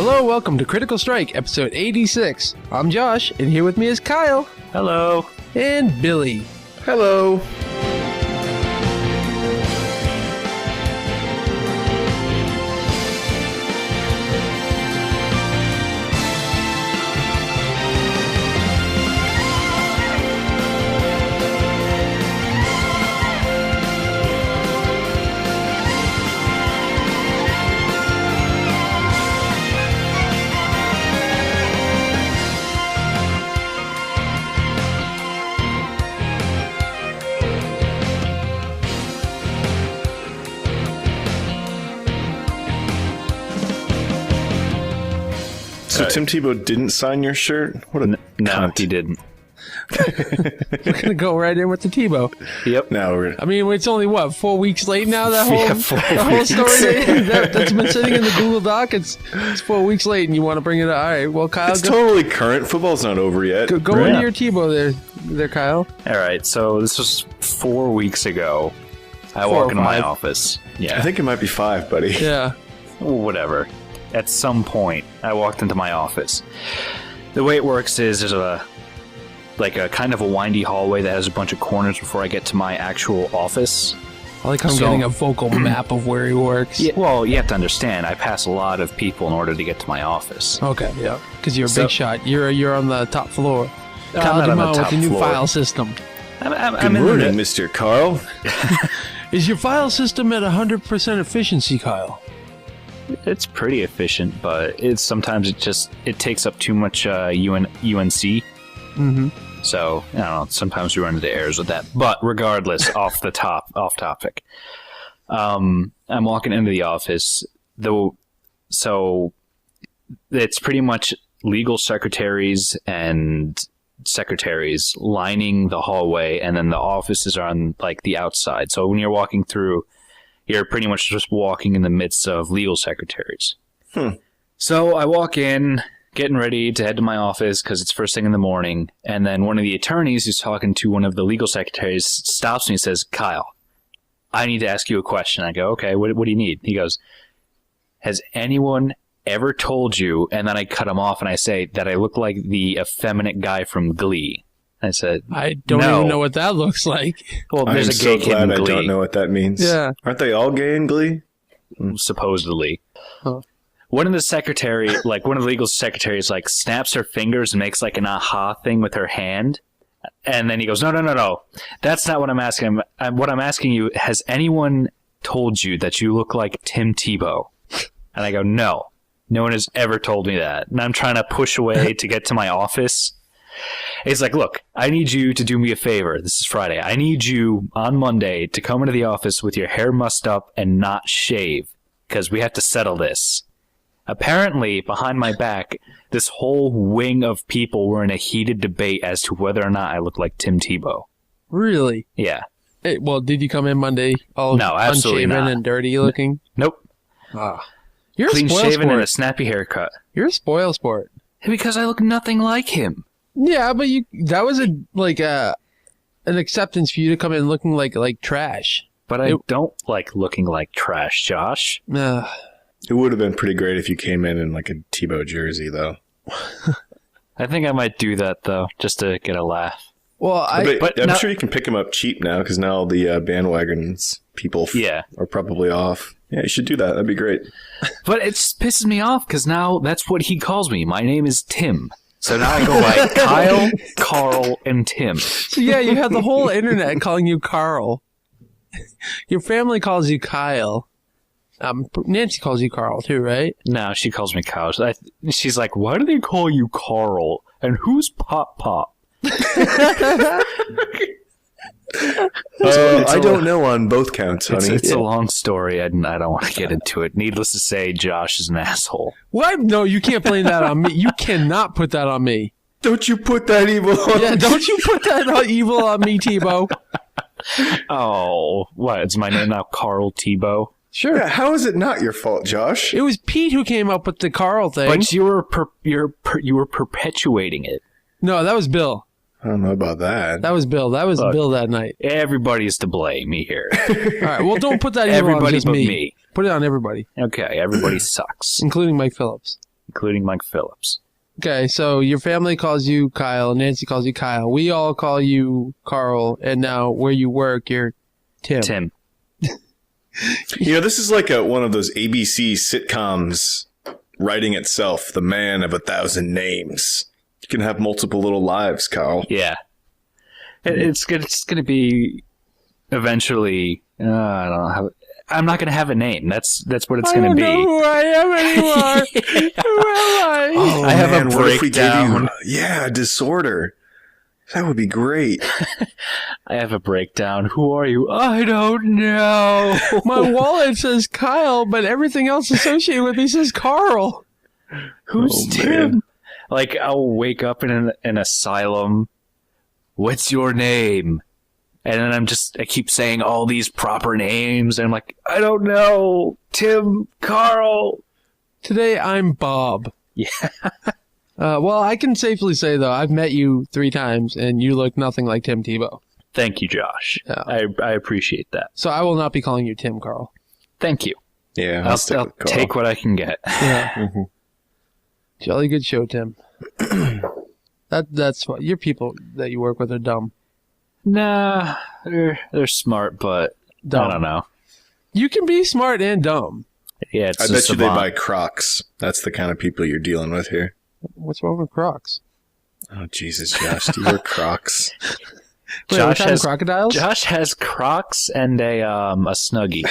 Hello, welcome to Critical Strike, episode 86. I'm Josh, and here with me is Kyle. Hello. And Billy. Hello. So Tim Tebow didn't sign your shirt? What a No, cunt. he didn't. We're going to go right in with the Tebow. Yep. No, we're I mean, it's only, 4 weeks late now, that whole, Yeah, 4 the whole story that's been sitting in the Google Doc? It's 4 weeks late, and you want to bring it up. All right, well, Kyle, it's totally current. Football's not over yet. go Right. into your Tebow there, Kyle. All right. So this was 4 weeks ago. I 4 walk or into my 5. office. Yeah. I think it might be 5, buddy. Yeah. Whatever. At some point, I walked into my office. The way it works is there's a kind of a windy hallway that has a bunch of corners before I get to my actual office. I like I'm getting a vocal map of where he works. Yeah, well, you have to understand, I pass a lot of people in order to get to my office. Okay, yeah. Because you're a big shot. You're on the top floor. Kyle not on the DeMo with top the new floor. file system. Good I'm in morning, the, Mr. Carl. Is your file system at 100% efficiency, Kyle? It's pretty efficient, but sometimes it takes up too much UNC. Mm-hmm. So, I don't know, sometimes we run into errors with that. But regardless, off topic. I'm walking into the office, so it's pretty much legal secretaries and secretaries lining the hallway, and then the offices are on, the outside. So when you're walking through, you're pretty much just walking in the midst of legal secretaries. So I walk in, getting ready to head to my office because it's first thing in the morning. And then one of the attorneys who's talking to one of the legal secretaries stops me and says, "Kyle, I need to ask you a question." I go, "Okay, what do you need?" He goes, "Has anyone ever told you," and then I cut him off and I say, "that I look like the effeminate guy from Glee?" I said, I don't "No." even know what that looks like. Well, I'm there's a so gay kid in glad I Glee, don't know what that means. Yeah. Aren't they all gay in Glee? supposedly. Huh. One of the legal secretaries, snaps her fingers and makes an aha thing with her hand. And then he goes, No. That's not what I'm asking. What I'm asking you, has anyone told you that you look like Tim Tebow? And I go, no. No one has ever told me that. And I'm trying to push away to get to my office. He's like, "Look, I need you to do me a favor. This is Friday. I need you on Monday to come into the office with your hair mussed up and not shave, because we have to settle this." Apparently, behind my back, this whole wing of people were in a heated debate as to whether or not I look like Tim Tebow. Really? Yeah. Hey, well, did you come in Monday all No, absolutely unshaven not. and dirty looking? Nope. You're Clean a spoil shaven sport. and a snappy haircut. You're a spoil sport. Because I look nothing like him. Yeah, but that was an acceptance for you to come in looking like trash. But I don't like looking like trash, Josh. It would have been pretty great if you came in a Tebow jersey, though. I think I might do that, though, just to get a laugh. Well, But I'm now- sure you can pick him up cheap now because now all the bandwagons people are probably off. Yeah, you should do that. That'd be great. But it just pisses me off because now that's what he calls me. My name is Tim. So now I go by Kyle, Carl, and Tim. so yeah, you have the whole internet calling you Carl. Your family calls you Kyle. Nancy calls you Carl too, right? No, she calls me Kyle. She's like, "Why do they call you Carl? And who's Pop Pop?" I don't know on both counts, honey. It's a long story, and I don't want to get into it. Needless to say, Josh is an asshole. What? No, you can't blame that on me. You cannot put that on me. Don't you put that evil on Yeah, me. don't you put that evil on me, Tebow. Oh, what? Is my name now Carl Tebow? Sure. Yeah, how is it not your fault, Josh? It was Pete who came up with the Carl thing. But you were perpetuating it. No, that was Bill. I don't know about that. That was Bill. That was Look. Bill that night. Everybody's to blame me here. All right. Well, don't put that evil on Everybody just but me. me. Put it on everybody, Okay, everybody sucks. including Mike Phillips. including Mike Phillips. Okay, so your family calls you Kyle, Nancy calls you Kyle. We all call you Carl, and now where you work, you're Tim. This is like one of those ABC sitcoms writing itself, The Man of 1,000 Names. You can have multiple little lives, Carl. Yeah. It's going to be eventually, I don't know how... I'm not going to have a name. That's what it's going to be. I don't know who I am anymore. Who am I? Oh, I have a what if we gave breakdown. a disorder. That would be great. I have a breakdown. Who are you? I don't know. My wallet says Kyle, but everything else associated with me says Carl. Who's Tim? Man. Like, I'll wake up in an asylum. What's your name? And then I keep saying all these proper names. And I'm like, I don't know. Tim, Carl. Today I'm Bob. Yeah. Well, I can safely say, though, I've met you 3 times, and you look nothing like Tim Tebow. Thank you, Josh. Yeah. I appreciate that. So I will not be calling you Tim, Carl. Thank you. Yeah, I'll stick with Carl. take what I can get. Yeah. Mhm. Jolly good show, Tim. That's what your people that you work with are dumb. Nah, they're smart, but Dumb. I don't know. You can be smart and dumb. Yeah, it's I a bet you they savant. buy Crocs. That's the kind of people you're dealing with here. What's wrong with Crocs? Oh, Jesus, Josh. Do you wear Crocs? Wait, Josh what kind of has crocodiles? Josh has Crocs and a Snuggie.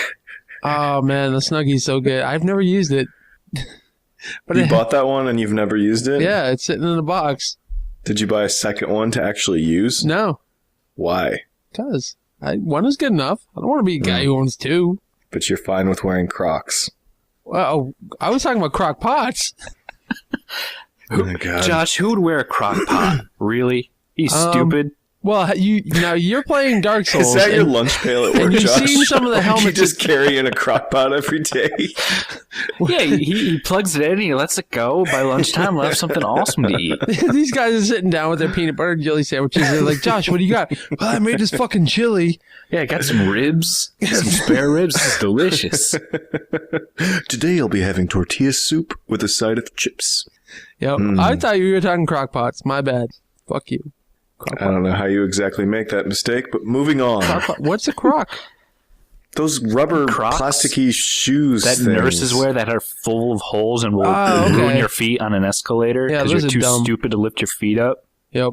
Oh man, the Snuggie's so good. I've never used it. But You bought that one and you've never used it? yeah, it's sitting in a box. Did you buy a second one to actually use? No, Why? because one is good enough. I don't want to be a guy who owns 2. But you're fine with wearing Crocs. Well, I was talking about crock pots. Oh, my God. Josh, who would wear a crock pot? Really? He's stupid. Well, you're playing Dark Souls. Is that your and- lunch pail at work, and you've Josh? seen some of the Or do you helmets- just carry in a crock pot every day? Yeah, he plugs it in and he lets it go. By lunchtime, we'll have something awesome to eat. These guys are sitting down with their peanut butter and jelly sandwiches. They're like, Josh, what do you got? Well, I made this fucking chili. Yeah, I got some ribs, some spare ribs. This is delicious. Today I'll be having tortilla soup with a side of chips. Yep. I thought you were talking crock pots. My bad. Fuck you. Crock I don't know how you exactly make that mistake, but moving on. pot. What's a crock? Those rubber Crocs? plasticky shoes That things. nurses wear that are full of holes and will okay. ruin your feet on an escalator Yeah, because those you're are too dumb. stupid to lift your feet up. Yep.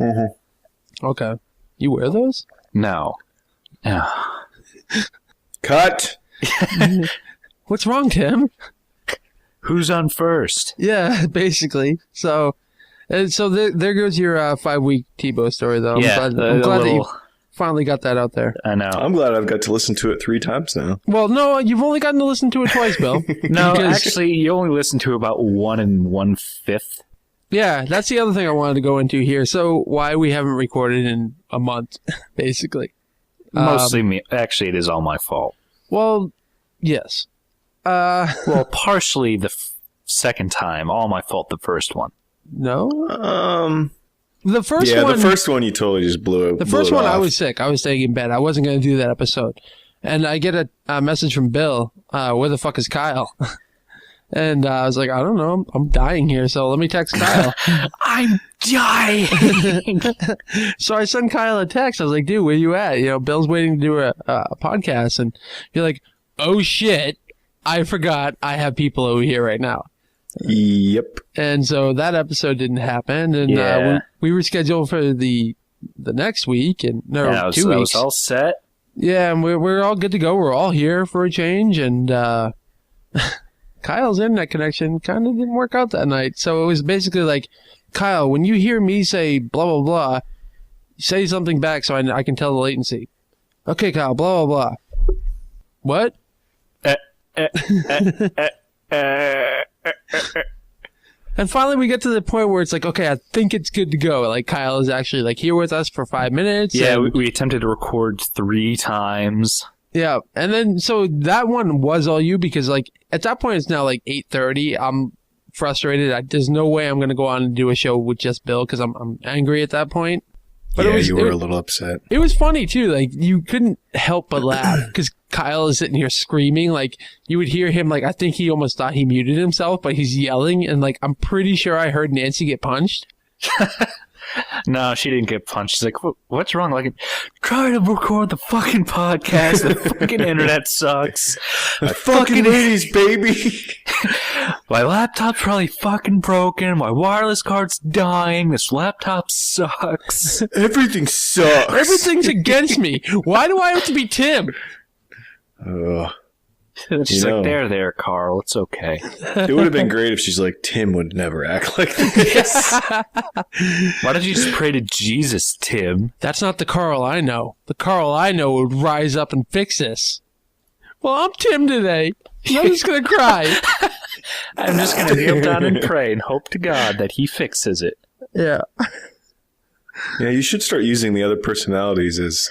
Okay. You wear those? No. Cut! What's wrong, Tim? Who's on first? Yeah, basically. So there goes your 5-week Tebow story, though. Yeah, I'm a glad that you little- finally got that out there. I know. I'm glad I've got to listen to it 3 times now. Well, no, you've only gotten to listen to it twice, Bill. No, Because- actually, you only listen to about 1 1/5. Yeah, that's the other thing I wanted to go into here. So why we haven't recorded in a month, basically. Mostly me. Actually, it is all my fault. Well, yes. Well, partially the second time. All my fault the first one. No? Um, The first yeah, one... the first one you totally just blew it. The first blew it one, I off. was sick. I was staying in bed. I wasn't going to do that episode. And I get a message from Bill, where the fuck is Kyle? And I was like, I don't know. I'm dying here, so let me text Kyle. I'm dying. So I sent Kyle a text. I was like, dude, where you at? You know, Bill's waiting to do a podcast. And you're like, oh, shit. I forgot I have people over here right now. Yep. And so that episode didn't happen. And Yeah. we were scheduled for the next week. And no, Yeah, I was, 2 I weeks. was all set. Yeah, and we're all good to go. We're all here for a change, and Kyle's internet connection kind of didn't work out that night. So it was basically like, Kyle, when you hear me say blah, blah, blah, say something back so I can tell the latency. Okay, Kyle, blah, blah, blah. What? And finally we get to the point where it's like, okay, I think it's good to go. Like, Kyle is actually like here with us for 5 minutes. Yeah, and- we attempted to record 3 times. Yeah, and then so that one was all you because like at that point it's now like 8:30. I'm frustrated. There's no way I'm going to go on and do a show with just Bill because I'm angry at that point. But yeah, you were a little upset. It was funny too. Like you couldn't help but laugh because Kyle is sitting here screaming. Like you would hear him. Like I think he almost thought he muted himself, but he's yelling. And like I'm pretty sure I heard Nancy get punched. No, she didn't get punched. She's like, what's wrong? Like, try to record the fucking podcast. The fucking internet sucks. The fucking ladies, baby. My laptop's probably fucking broken. My wireless card's dying. This laptop sucks. Everything sucks. Everything's against me. Why do I have to be Tim? She's like, there, Carl. It's okay. It would have been great if she's like, Tim would never act like this. Why don't you just pray to Jesus, Tim? That's not the Carl I know. The Carl I know would rise up and fix this. Well, I'm Tim today. I'm just going to cry. I'm just going to kneel down and pray and hope to God that he fixes it. Yeah. Yeah, you should start using the other personalities as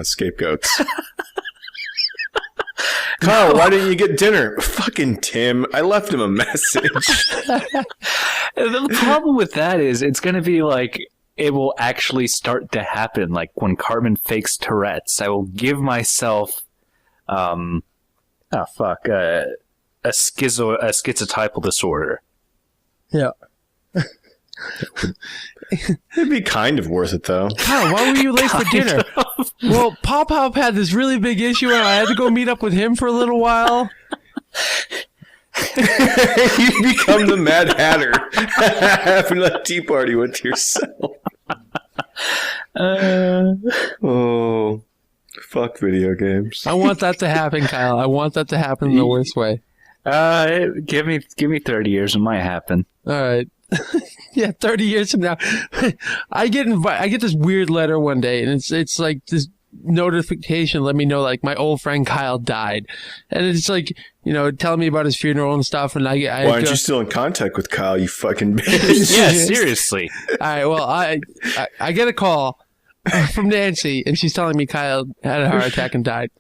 scapegoats. Kyle, why didn't you get dinner? Fucking Tim. I left him a message. The problem with that is it's going to be like it will actually start to happen. Like when Cartman fakes Tourette's, I will give myself a schizotypal disorder. Yeah. It'd be kind of worth it, though. Kyle, why were you late for dinner? Well, Pop had this really big issue, and I had to go meet up with him for a little while. You become the Mad Hatter. Having a tea party with yourself. Oh, fuck video games. I want that to happen, Kyle. I want that to happen in the worst way. Give me 30 years, it might happen. All right. Yeah, 30 years from now, I get this weird letter one day, and it's like this notification let me know like my old friend Kyle died, and it's like telling me about his funeral and stuff. And why aren't you still in contact with Kyle? You fucking bitch. Yeah, seriously. All right, well I get a call from Nancy, and she's telling me Kyle had a heart attack and died.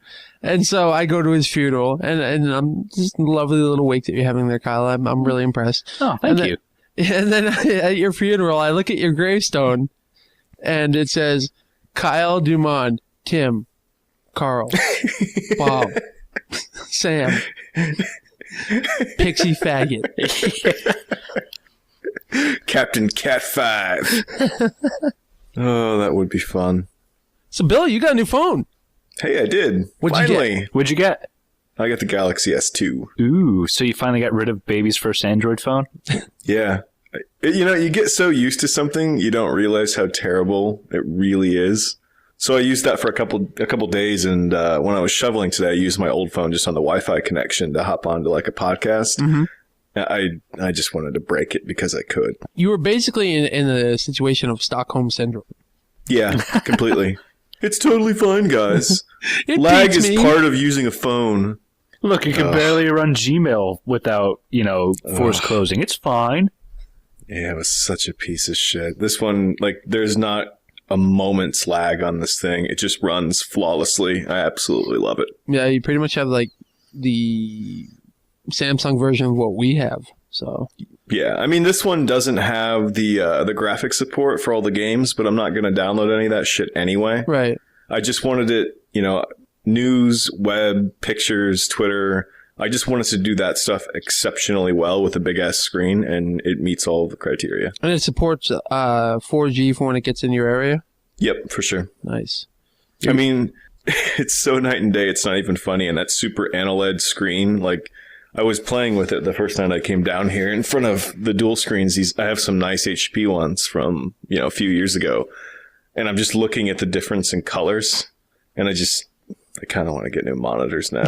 And so I go to his funeral, and I'm just a lovely little wake that you're having there, Kyle. I'm really impressed. Oh, thank you. And then at your funeral, I look at your gravestone, and it says, Kyle Dumond, Tim, Carl, Bob, Sam, Pixie Faggot. Captain Cat 5. Oh, that would be fun. So, Bill, you got a new phone. Hey, I did. Finally. What'd you get? I got the Galaxy S2. Ooh, so you finally got rid of baby's first Android phone? Yeah. You get so used to something, you don't realize how terrible it really is. So I used that for a couple days, and when I was shoveling today, I used my old phone just on the Wi-Fi connection to hop onto like a podcast. Mm-hmm. I just wanted to break it because I could. You were basically in a situation of Stockholm Syndrome. Yeah, completely. It's totally fine, guys. Lag is part of using a phone. Look, you can barely run Gmail without, force closing. It's fine. Yeah, it was such a piece of shit. This one, like, there's not a moment's lag on this thing. It just runs flawlessly. I absolutely love it. Yeah, you pretty much have, like, the Samsung version of what we have, so... Yeah, I mean, this one doesn't have the graphic support for all the games, but I'm not going to download any of that shit anyway. Right. I just wanted it, news, web, pictures, Twitter. I just wanted to do that stuff exceptionally well with a big-ass screen, and it meets all of the criteria. And it supports 4G for when it gets in your area? Yep, for sure. Nice. I mean, it's so night and day, it's not even funny, and that super AMOLED screen, like... I was playing with it the first time I came down here in front of the dual screens. I have some nice HP ones from, a few years ago. And I'm just looking at the difference in colors. And I kind of want to get new monitors now.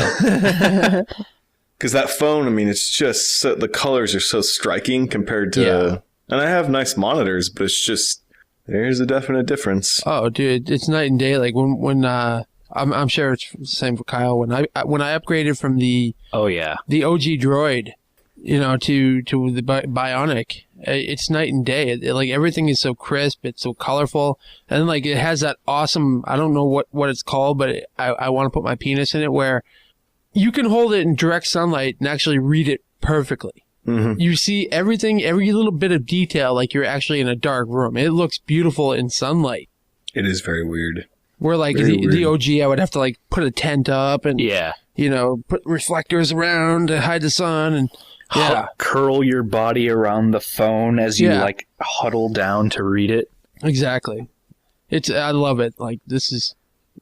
Because that phone, I mean, it's just, the colors are so striking compared to, yeah. And I have nice monitors, but it's just, there's a definite difference. Oh, dude, it's night and day. Like when I'm sure it's the same for Kyle. When I upgraded from the the OG Droid, to the Bionic, it's night and day. Like everything is so crisp, it's so colorful, and like it has that awesome. I don't know what it's called, but I want to put my penis in it where you can hold it in direct sunlight and actually read it perfectly. Mm-hmm. You see everything, every little bit of detail, like you're actually in a dark room. It looks beautiful in sunlight. It is very weird. Where like the OG, I would have to like put a tent up and put reflectors around to hide the sun and curl your body around the phone as you like huddle down to read it. Exactly. I love it. Like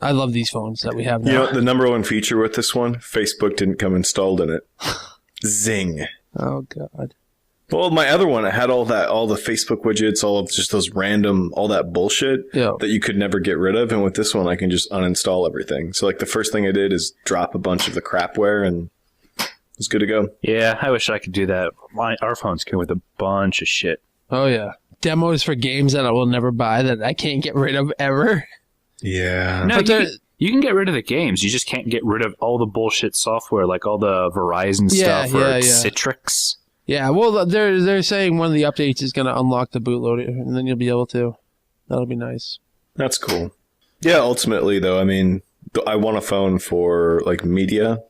I love these phones that we have now. You know, the number one feature with this one, Facebook didn't come installed in it. Zing. Oh God. Well, my other one, it had all the Facebook widgets, all of just those random, all that bullshit that you could never get rid of. And with this one, I can just uninstall everything. So like the first thing I did is drop a bunch of the crapware and it's good to go. Yeah, I wish I could do that. Our phones came with a bunch of shit. Oh yeah. Demos for games that I will never buy that I can't get rid of ever. Yeah. No, you can get rid of the games. You just can't get rid of all the bullshit software, like all the Verizon stuff or Citrix. Yeah, well, they're saying one of the updates is going to unlock the bootloader, and then you'll be able to. That'll be nice. That's cool. Yeah, ultimately, though, I mean, I want a phone for, like, media,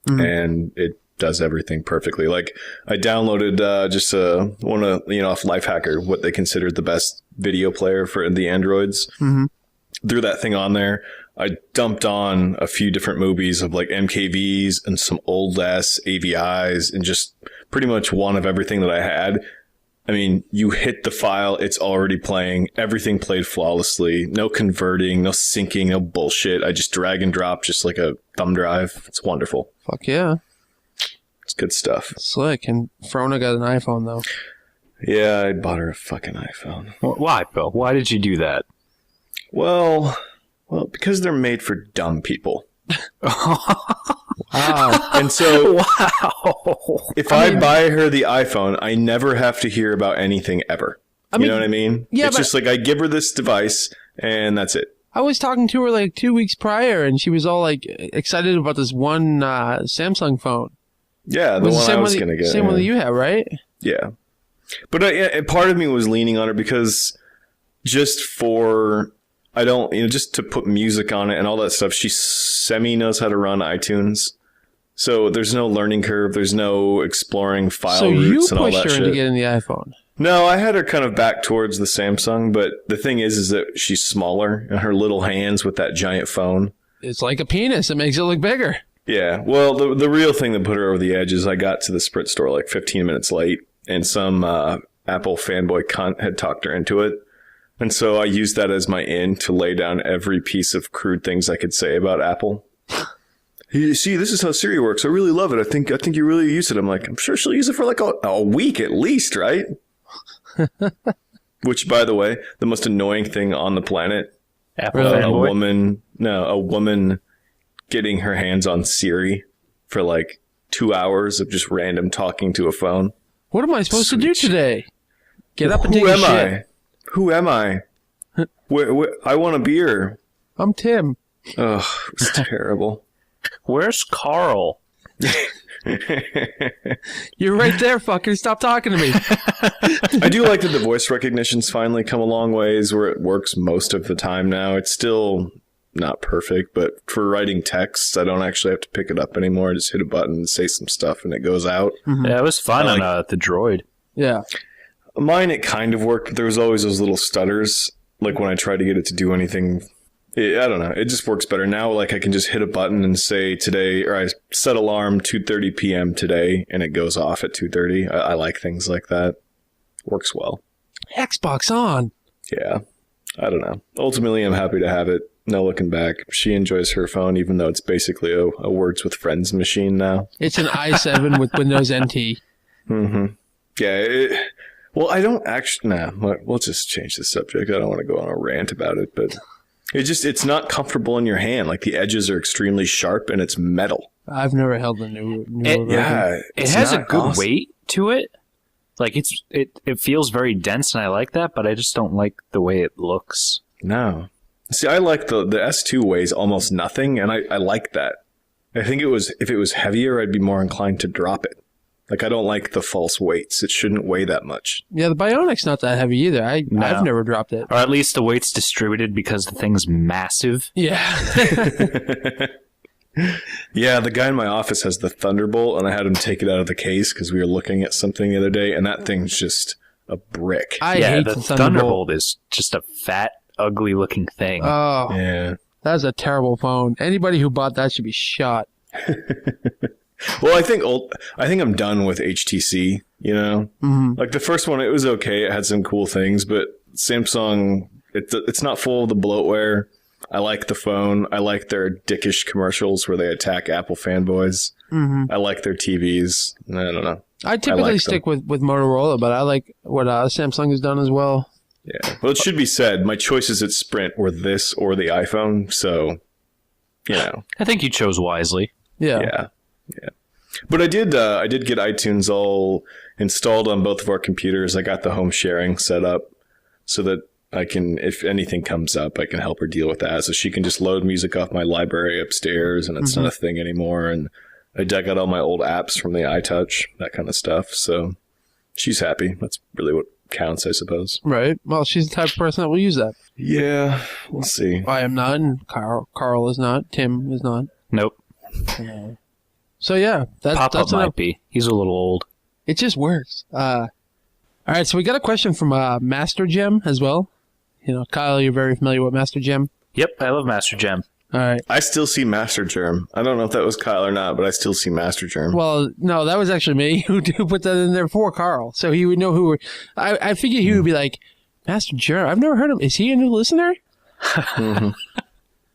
and it does everything perfectly. Like, I downloaded just off Lifehacker, what they considered the best video player for the Androids. Mm-hmm. Threw that thing on there. I dumped on a few different movies of, like, MKVs and some old-ass AVIs and just pretty much one of everything that I had. I mean, you hit the file, it's already playing. Everything played flawlessly. No converting, no syncing, no bullshit. I just drag and drop just like a thumb drive. It's wonderful. Fuck yeah. It's good stuff. Slick. And Frona got an iPhone, though. Yeah, I bought her a fucking iPhone. Why, Bill? Why did you do that? Well, because they're made for dumb people. Wow. And so if I buy her the iPhone, I never have to hear about anything ever. You know what I mean? Yeah, it's just like I give her this device and that's it. I was talking to her like 2 weeks prior and she was all like excited about this one Samsung phone. Yeah, the one I was going to get. Same one that you have, right? Yeah. But part of me was leaning on her because just for... just to put music on it and all that stuff, she semi knows how to run iTunes. So there's no learning curve. There's no exploring file roots and all that shit. So you pushed her into getting the iPhone? No, I had her kind of back towards the Samsung. But the thing is that she's smaller and her little hands with that giant phone. It's like a penis. It makes it look bigger. Yeah. Well, the real thing that put her over the edge is I got to the Sprint store like 15 minutes late and some Apple fanboy cunt had talked her into it. And so I used that as my in to lay down every piece of crude things I could say about Apple. You see, this is how Siri works. I really love it. I think you really use it. I'm like, I'm sure she'll use it for like a week at least, right? Which, by the way, the most annoying thing on the planet. Apple a woman getting her hands on Siri for like 2 hours of just random talking to a phone. What am I supposed to do today? Get up and take a shit. Who am I? I want a beer. I'm Tim. Ugh, it's terrible. Where's Carl? You're right there, fucker. Stop talking to me. I do like that the voice recognition's finally come a long ways where it works most of the time now. It's still not perfect, but for writing texts, I don't actually have to pick it up anymore. I just hit a button and say some stuff and it goes out. Mm-hmm. Yeah, it was fun on the Droid. Yeah. Mine, it kind of worked, but there was always those little stutters. Like when I try to get it to do anything, I don't know. It just works better. Now, like I can just hit a button and say today, or I set alarm 2:30 p.m. today, and it goes off at 2:30. I like things like that. Works well. Xbox on. Yeah. I don't know. Ultimately, I'm happy to have it. No looking back. She enjoys her phone, even though it's basically a Words with Friends machine now. It's an i7 with Windows NT. Mm-hmm. Yeah, well, I don't actually... Nah, we'll just change the subject. I don't want to go on a rant about it, but it's not comfortable in your hand. Like, the edges are extremely sharp, and it's metal. I've never held a new yeah, it has a good weight to it. Like, it feels very dense, and I like that, but I just don't like the way it looks. No. See, I like the S2 weighs almost nothing, and I like that. I think if it was heavier, I'd be more inclined to drop it. Like, I don't like the false weights. It shouldn't weigh that much. Yeah, the Bionic's not that heavy either. I've never dropped it. Or at least the weight's distributed because the thing's massive. Yeah. Yeah, the guy in my office has the Thunderbolt, and I had him take it out of the case because we were looking at something the other day, and that thing's just a brick. I hate the Thunderbolt is just a fat ugly looking thing. Oh, Yeah. that's a terrible phone. Anybody who bought that should be shot. Well, I think I'm done with HTC, you know? Mm-hmm. Like the first one, it was okay. It had some cool things, but Samsung, it's not full of the bloatware. I like the phone. I like their dickish commercials where they attack Apple fanboys. Mm-hmm. I like their TVs. I don't know. I typically stick with Motorola, but I like what Samsung has done as well. Yeah. Well, it should be said, my choices at Sprint were this or the iPhone, so, you know. I think you chose wisely. Yeah. But I did get iTunes all installed on both of our computers. I got the home sharing set up so that I can, if anything comes up, I can help her deal with that. So she can just load music off my library upstairs, and it's not a thing anymore. And I dug out all my old apps from the iTouch, that kind of stuff. So she's happy. That's really what counts, I suppose. Right. Well, she's the type of person that will use that. Yeah, we'll see. I am not, and Carl is not. Tim is not. Nope. So yeah, Pop-up might be. He's a little old. It just works. All right, so we got a question from Master Gem as well. You know, Kyle, you're very familiar with Master Gem. Yep, I love Master Gem. All right. I still see Master Germ. I don't know if that was Kyle or not, but I still see Master Germ. Well, no, that was actually me who put that in there for Carl, so he would know who were. I figured he would be like, Master Gem. I've never heard him. Is he a new listener? Mm-hmm.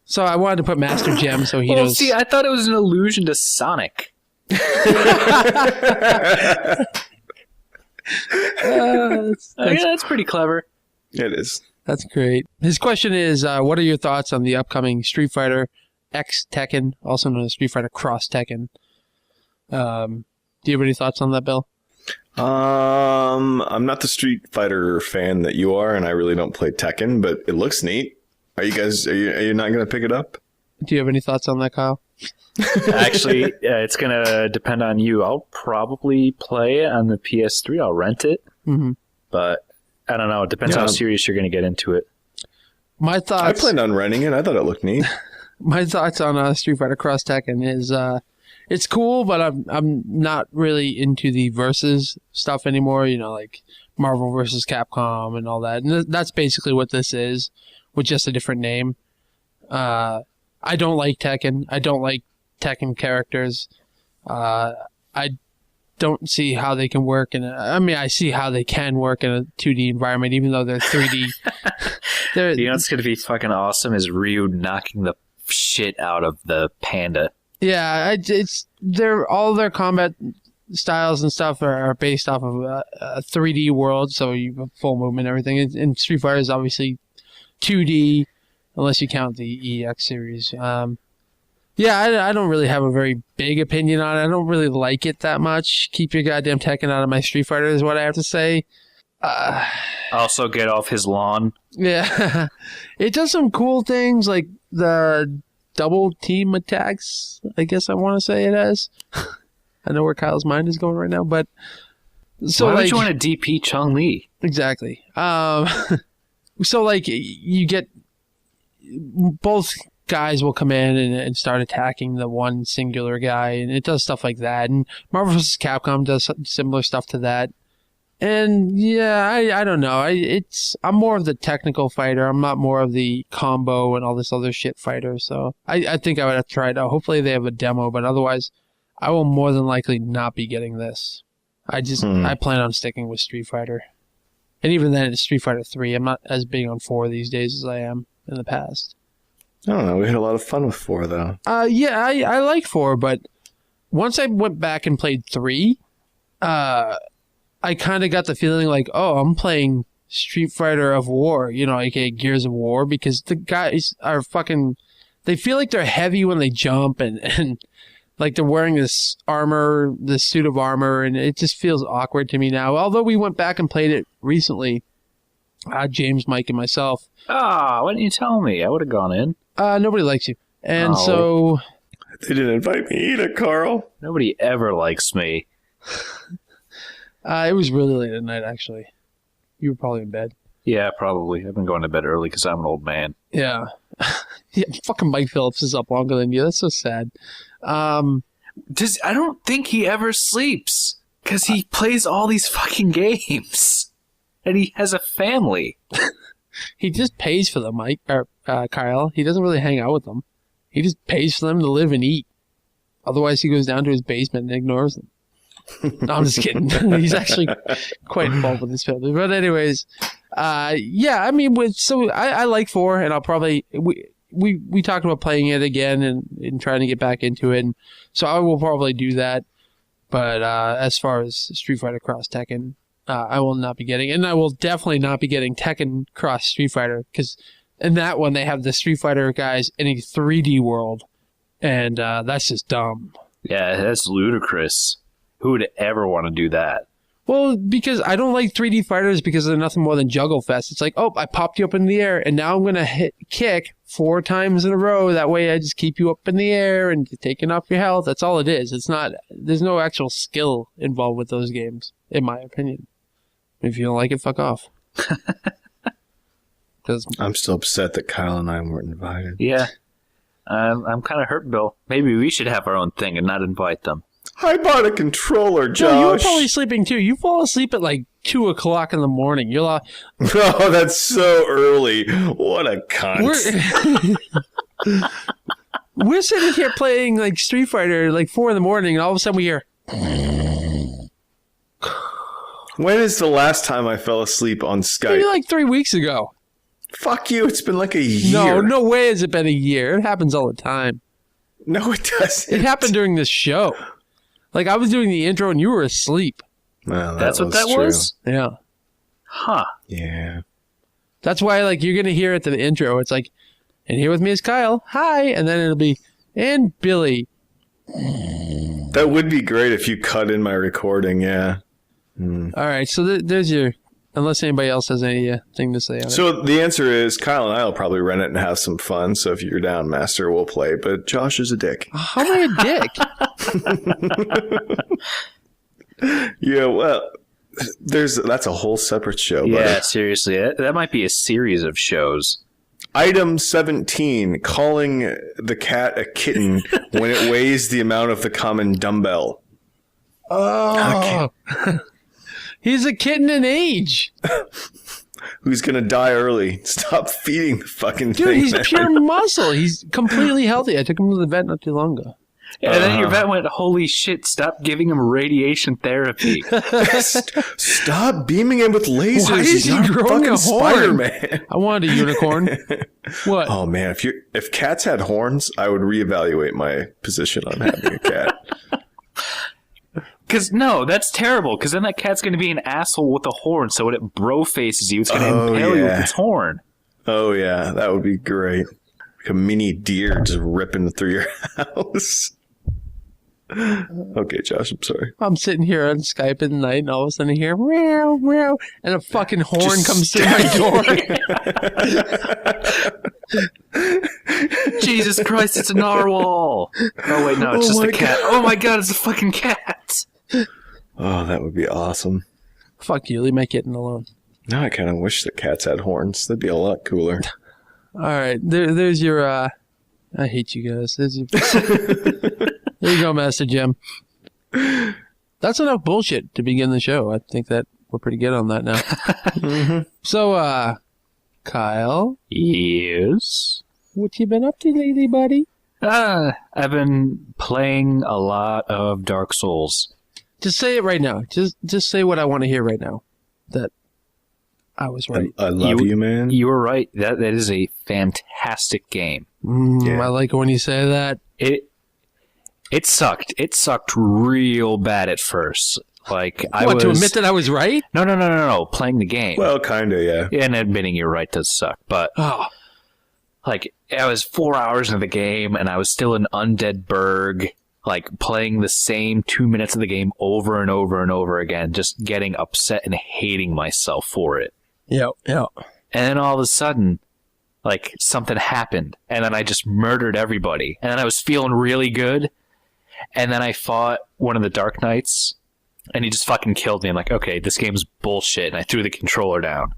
So I wanted to put Master Gem so he knows. See, I thought it was an allusion to Sonic. That's pretty clever. It is. That's great. His question is, what are your thoughts on the upcoming Street Fighter X Tekken, also known as Street Fighter Cross Tekken? Do you have any thoughts on that, Bill? I'm not the Street Fighter fan that you are, and I really don't play Tekken, but it looks neat. Are you not going to pick it up? Do you have any thoughts on that, Kyle? Actually, it's going to depend on you. I'll probably play it on the PS3. I'll rent it. Mm-hmm. But I don't know. It depends how serious you're going to get into it. My thoughts. I planned on renting it. I thought it looked neat. My thoughts on Street Fighter Cross Tekken is it's cool, but I'm not really into the versus stuff anymore. You know, like Marvel versus Capcom and all that. And that's basically what this is, with just a different name. I don't like Tekken. I don't like Tekken characters. I don't see how they can work I see how they can work in a 2D environment, even though they're 3D. You know what's going to be fucking awesome is Ryu knocking the shit out of the panda. Yeah, all their combat styles and stuff are based off of a 3D world, so you have full movement and everything. And Street Fighter is obviously 2D, unless you count the EX series. I don't really have a very big opinion on it. I don't really like it that much. Keep your goddamn Tekken out of my Street Fighter is what I have to say. Also get off his lawn. Yeah. It does some cool things, like the double team attacks, I guess I want to say it as. I know where Kyle's mind is going right now, but... So, why would you want to DP Chun-Li? Exactly. So, like, you get... Both guys will come in and start attacking the one singular guy, and it does stuff like that. And Marvel vs. Capcom does similar stuff to that. And yeah, I don't know. I'm more of the technical fighter. I'm not more of the combo and all this other shit fighter. So I think I would have to try it out. Hopefully they have a demo, but otherwise I will more than likely not be getting this. I plan on sticking with Street Fighter. And even then it's Street Fighter 3. I'm not as big on 4 these days as I am in the past. I don't know. We had a lot of fun with 4, though. Yeah, I like 4, but once I went back and played 3, I kind of got the feeling like, oh, I'm playing Street Fighter of War, aka Gears of War, because the guys are fucking... They feel like they're heavy when they jump, and like they're wearing this armor, this suit of armor, and it just feels awkward to me now. Although we went back and played it recently, James, Mike, and myself. Why didn't you tell me? I would have gone in. Nobody likes you. And so... They didn't invite me either, Carl. Nobody ever likes me. It was really late at night, actually. You were probably in bed. Yeah, probably. I've been going to bed early because I'm an old man. Yeah. Yeah, fucking Mike Phillips is up longer than you. That's so sad. I don't think he ever sleeps because he plays all these fucking games. And he has a family. He just pays for them, Kyle. He doesn't really hang out with them. He just pays for them to live and eat. Otherwise, he goes down to his basement and ignores them. No, I'm just kidding. He's actually quite involved with this family. But anyways, yeah, I mean, I like 4, and I'll probably we talked about playing it again and trying to get back into it, and so I will probably do that. But as far as Street Fighter Cross Tekken, I will not be getting, and I will definitely not be getting Tekken Cross Street Fighter, because in that one they have the Street Fighter guys in a 3D world, and that's just dumb. Yeah, that's ludicrous. Who would ever want to do that? Well, because I don't like 3D fighters because they're nothing more than juggle fest. It's like, oh, I popped you up in the air, and now I'm going to kick 4 times in a row. That way I just keep you up in the air and taking off your health. That's all it is. It's not, there's no actual skill involved with those games, in my opinion. If you don't like it, fuck off. I'm still upset that Kyle and I weren't invited. Yeah. I'm kind of hurt, Bill. Maybe we should have our own thing and not invite them. I bought a controller, Josh. No, you were probably sleeping too. You fall asleep at like 2 o'clock in the morning. You're like, oh, that's so early. What a cunt. We're sitting here playing like Street Fighter like 4 in the morning, and all of a sudden we hear. When is the last time I fell asleep on Skype? Maybe like 3 weeks ago. Fuck you. It's been like a year. No way has it been a year. It happens all the time. No, it doesn't. It happened during this show. Like, I was doing the intro and you were asleep. Well, that's what that was? Yeah. Huh. Yeah. That's why, like, you're going to hear at the intro, it's like, and here with me is Kyle. Hi. And then it'll be, and Billy. That would be great if you cut in my recording, yeah. All right. So there's your, unless anybody else has anything to say on it. So the answer is Kyle and I will probably rent it and have some fun. So if you're down, Master, we'll play. But Josh is a dick. How am I a dick? Yeah, well, that's a whole separate show. Yeah, buddy. seriously. That might be a series of shows. Item 17, calling the cat a kitten when it weighs the amount of the common dumbbell. Oh. He's a kitten in age. Who's going to die early. Stop feeding the fucking thing. Dude, he's man. pure muscle. He's completely healthy. I took him to the vet not too long ago. And then your vet went, holy shit, stop giving him radiation therapy. Stop beaming him with lasers. Why is He's he not growing a horn? Spider-Man. I wanted a unicorn. What? Oh, man. If cats had horns, I would reevaluate my position on having a cat. Because, no, that's terrible. Because then that cat's going to be an asshole with a horn. So when it bro faces you, it's going to impale you with its horn. Oh, yeah. That would be great. Like a mini deer just ripping through your house. Okay, Josh, I'm sorry. I'm sitting here on Skype at night, and all of a sudden I hear, meow, meow, and a fucking horn comes through my door. Jesus Christ, it's a narwhal. Oh, wait, no, it's just a cat. Oh, my God, it's a fucking cat. Oh, that would be awesome. Fuck you, leave my kitten alone. Now I kind of wish that cats had horns. That'd be a lot cooler. All right, there's your, I hate you guys. There's your... There you go, Master Jim. That's enough bullshit to begin the show. I think that we're pretty good on that now. Mm-hmm. So, Kyle? Yes? What you been up to lately, buddy? I've been playing a lot of Dark Souls. Just say it right now. Just say what I want to hear right now. That I was right. I love you, man. You were right. That is a fantastic game. Yeah. I like it when you say that. It sucked. It sucked real bad at first. Like to admit that I was right? No. Playing the game. Well, kinda, yeah. And admitting you're right does suck. But like I was 4 hours into the game and I was still in Undead Burg, like playing the same 2 minutes of the game over and over and over again, just getting upset and hating myself for it. Yeah. And then all of a sudden, like something happened, and then I just murdered everybody, and then I was feeling really good. And then I fought one of the Dark Knights, and he just fucking killed me. I'm like, okay, this game's bullshit. And I threw the controller down.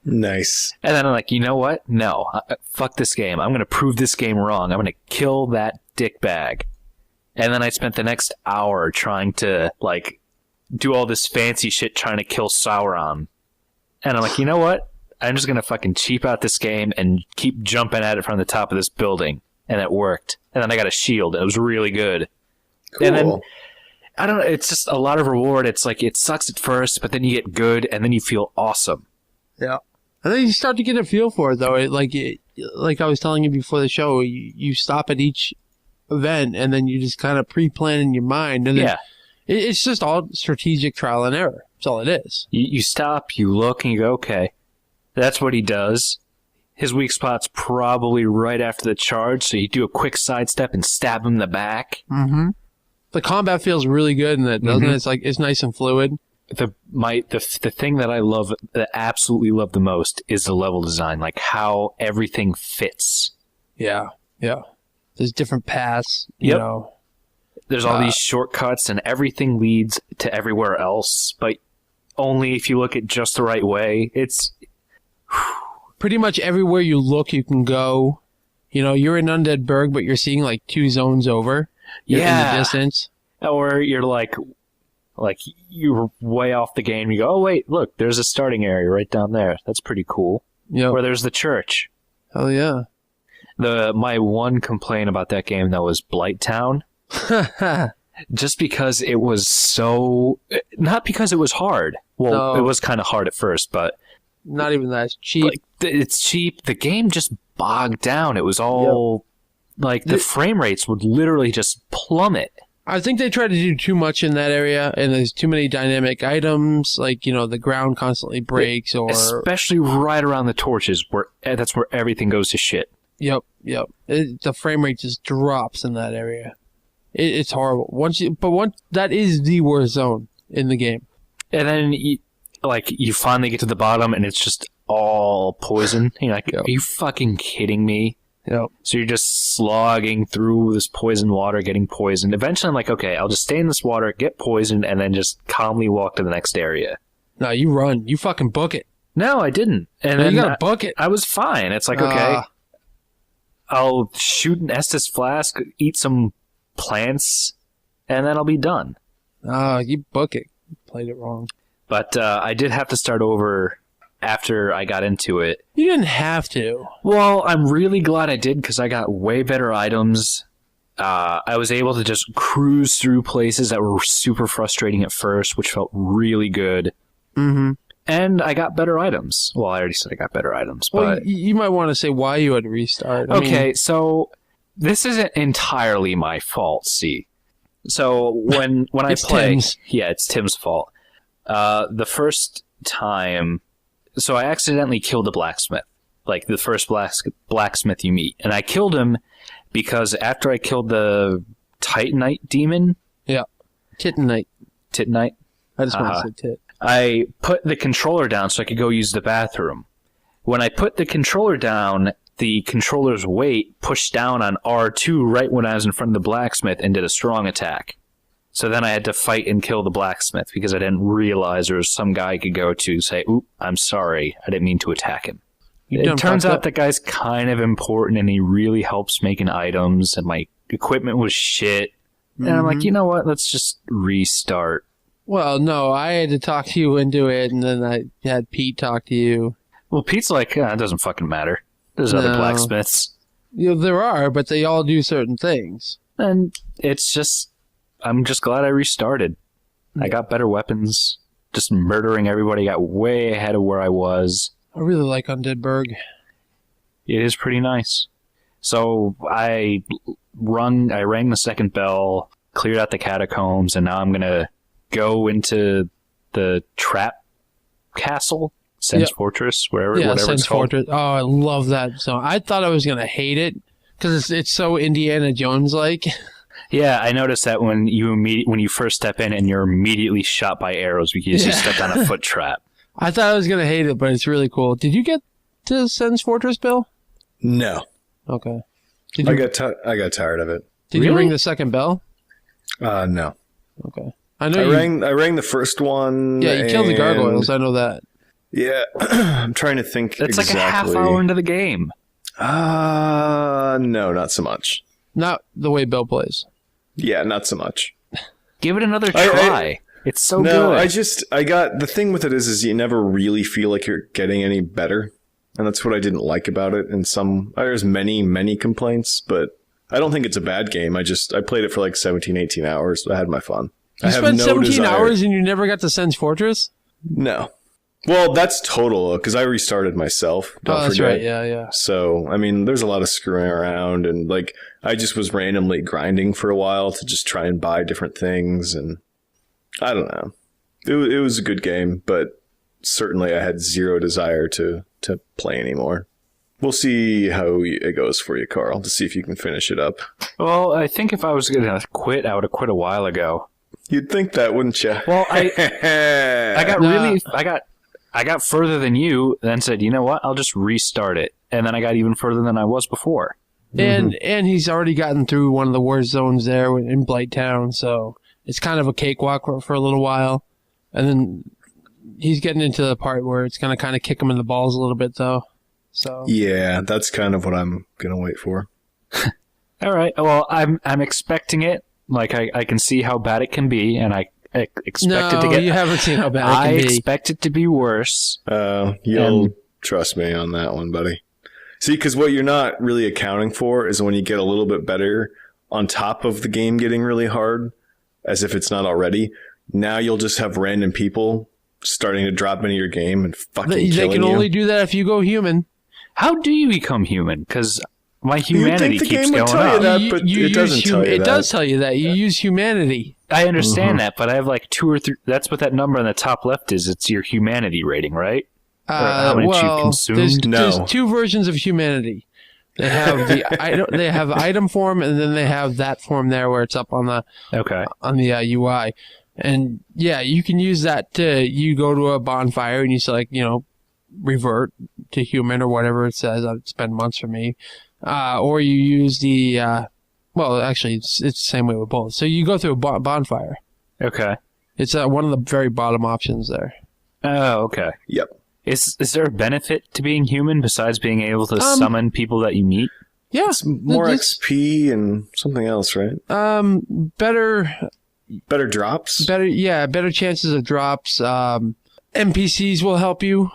Nice. And then I'm like, you know what? No, fuck this game. I'm going to prove this game wrong. I'm going to kill that dickbag. And then I spent the next hour trying to, like, do all this fancy shit trying to kill Sauron. And I'm like, you know what? I'm just going to fucking cheap out this game and keep jumping at it from the top of this building. And it worked. And then I got a shield. It was really good. Cool. And then, I don't know, it's just a lot of reward. It's like, it sucks at first, but then you get good, and then you feel awesome. Yeah. And then you start to get a feel for it, though. Like I was telling you before the show, you stop at each event, and then you just kind of pre-plan in your mind. And then it's just all strategic trial and error. That's all it is. You stop, you look, and you go, okay, that's what he does. His weak spot's probably right after the charge, so you do a quick sidestep and stab him in the back. Mm-hmm. The combat feels really good in that, doesn't it? It's like, it's nice and fluid. The thing that I love, that I absolutely love the most, is the level design, like how everything fits. Yeah, yeah. There's different paths, you know. There's all these shortcuts, and everything leads to everywhere else, but only if you look at just the right way. It's pretty much everywhere you look, you can go. You know, you're in Undead Burg, but you're seeing like 2 zones over. In the distance. Or you're like you're way off the game. You go, oh wait, look, there's a starting area right down there. That's pretty cool. Yeah. Or there's the church. Hell yeah. My one complaint about that game though was Blight Town. Just because it was so, not because it was hard. Well, it was kind of hard at first, but not even that. It's cheap. Like, it's cheap. The game just bogged down. It was all like the frame rates would literally just plummet. I think they try to do too much in that area, and there's too many dynamic items. Like, you know, the ground constantly breaks, or especially right around the torches, that's where everything goes to shit. Yep. The frame rate just drops in that area. It's horrible. Once that is the worst zone in the game. And then you finally get to the bottom, and it's just all poison. You're like, are you fucking kidding me? Yep. So you're just slogging through this poisoned water, getting poisoned. Eventually, I'm like, okay, I'll just stay in this water, get poisoned, and then just calmly walk to the next area. No, you run. You fucking book it. No, I didn't. And then you gotta book it. I was fine. It's like, okay, I'll shoot an Estus flask, eat some plants, and then I'll be done. You book it. You played it wrong. But I did have to start over after I got into it. You didn't have to. Well, I'm really glad I did, because I got way better items. I was able to just cruise through places that were super frustrating at first, which felt really good. Mm-hmm. And I got better items. Well, I already said I got better items. But well, you might want to say why you had to restart. So this isn't entirely my fault, see. So when I play... Tim's. Yeah, it's Tim's fault. The first time... So I accidentally killed a blacksmith. Like, the first blacksmith you meet. And I killed him because after I killed the Titanite demon... Yeah. Titanite. I just want to say tit. I put the controller down so I could go use the bathroom. When I put the controller down, the controller's weight pushed down on R2 right when I was in front of the blacksmith and did a strong attack. So then I had to fight and kill the blacksmith because I didn't realize there was some guy I could go to say, oop, I'm sorry, I didn't mean to attack him. It turns out that guy's kind of important, and he really helps making items, and my equipment was shit. And I'm like, you know what, let's just restart. Well, no, I had to talk to you into it, and then I had Pete talk to you. Well, Pete's like, it doesn't fucking matter. There's other blacksmiths. You know, there are, but they all do certain things. And it's just... I'm just glad I restarted. I got better weapons. Just murdering everybody. Got way ahead of where I was. I really like Undead Burg. It is pretty nice. So I rang the second bell, cleared out the catacombs, and now I'm going to go into the trap castle, Sen's Fortress, whatever it's called. Fortress. Oh, I love that zone. I thought I was going to hate it because it's so Indiana Jones-like. Yeah, I noticed that when you first step in and you're immediately shot by arrows because you stepped on a foot trap. I thought I was going to hate it, but it's really cool. Did you get to Sen's Fortress, Bill? No. Okay. I got tired of it. Did you ring the second bell? No. Okay. I rang the first one. Yeah, you killed the gargoyles. I know that. Yeah, I'm trying to think. It's like a half hour into the game. No, not so much. Not the way Bill plays. Yeah, not so much. Give it another try. It's so No, good. I got the thing with it is you never really feel like you're getting any better, and that's what I didn't like about it. And there's many complaints, but I don't think it's a bad game. I played it for like 17, 18 hours. I had my fun. You spent 17 hours and you never got to Sen's Fortress? No. Well, that's total, because I restarted myself. That's right. Yeah. So, I mean, there's a lot of screwing around, and like, I just was randomly grinding for a while to just try and buy different things, and I don't know. It was a good game, but certainly I had zero desire to play anymore. We'll see how it goes for you, Carl, to see if you can finish it up. Well, I think if I was going to quit, I would have quit a while ago. You'd think that, wouldn't you? Well, I got further than you, then said, you know what, I'll just restart it. And then I got even further than I was before. And he's already gotten through one of the worst zones there in Blighttown, so it's kind of a cakewalk for a little while. And then he's getting into the part where it's going to kind of kick him in the balls a little bit, though. So yeah, that's kind of what I'm going to wait for. All right. Well, I'm expecting it. Like, I can see how bad it can be, and I expect it to get... you haven't seen how bad it can be. I expect it to be worse. You'll trust me on that one, buddy. See, because what you're not really accounting for is when you get a little bit better on top of the game getting really hard, as if it's not already. Now you'll just have random people starting to drop into your game and fucking killing you. They can only do that if you go human. How do you become human? Because my humanity keeps going up. But it doesn't tell you that. It does tell you that. You use humanity. I understand that, but I have like 2 or 3. That's what that number on the top left is. It's your humanity rating, right? How much you've consumed? There's 2 versions of humanity. They have they have item form, and then they have that form there where it's up on the UI. And yeah, you can use that you go to a bonfire and you select, revert to human or whatever it says. It's been months for me. Or you use the, actually it's the same way with both. So you go through a bonfire. Okay. It's one of the very bottom options there. Oh, okay. Yep. Is there a benefit to being human besides being able to summon people that you meet? Yeah. It's more XP and something else, right? Better drops? Better chances of drops. NPCs will help you.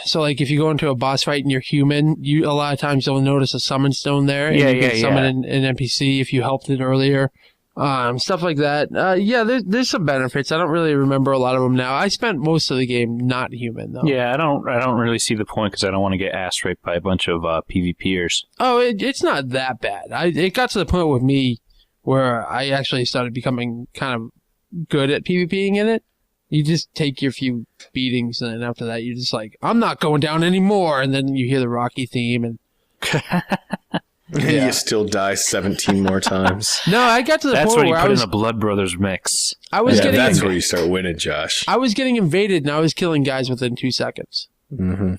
So like if you go into a boss fight and you're human, a lot of times you'll notice a summon stone there. And you can summon an NPC if you helped it earlier. Stuff like that. There's some benefits. I don't really remember a lot of them now. I spent most of the game not human though. Yeah, I don't really see the point because I don't want to get ass raped by a bunch of PvPers. Oh, it's not that bad. It got to the point with me where I actually started becoming kind of good at PvPing in it. You just take your few beatings, and then after that, you're just like, I'm not going down anymore. And then you hear the Rocky theme, and you still die 17 more times. No, I got to the point where I was... That's when you put in the Blood Brothers mix. That's where you start winning, Josh. I was getting invaded, and I was killing guys within 2 seconds. Mm-hmm.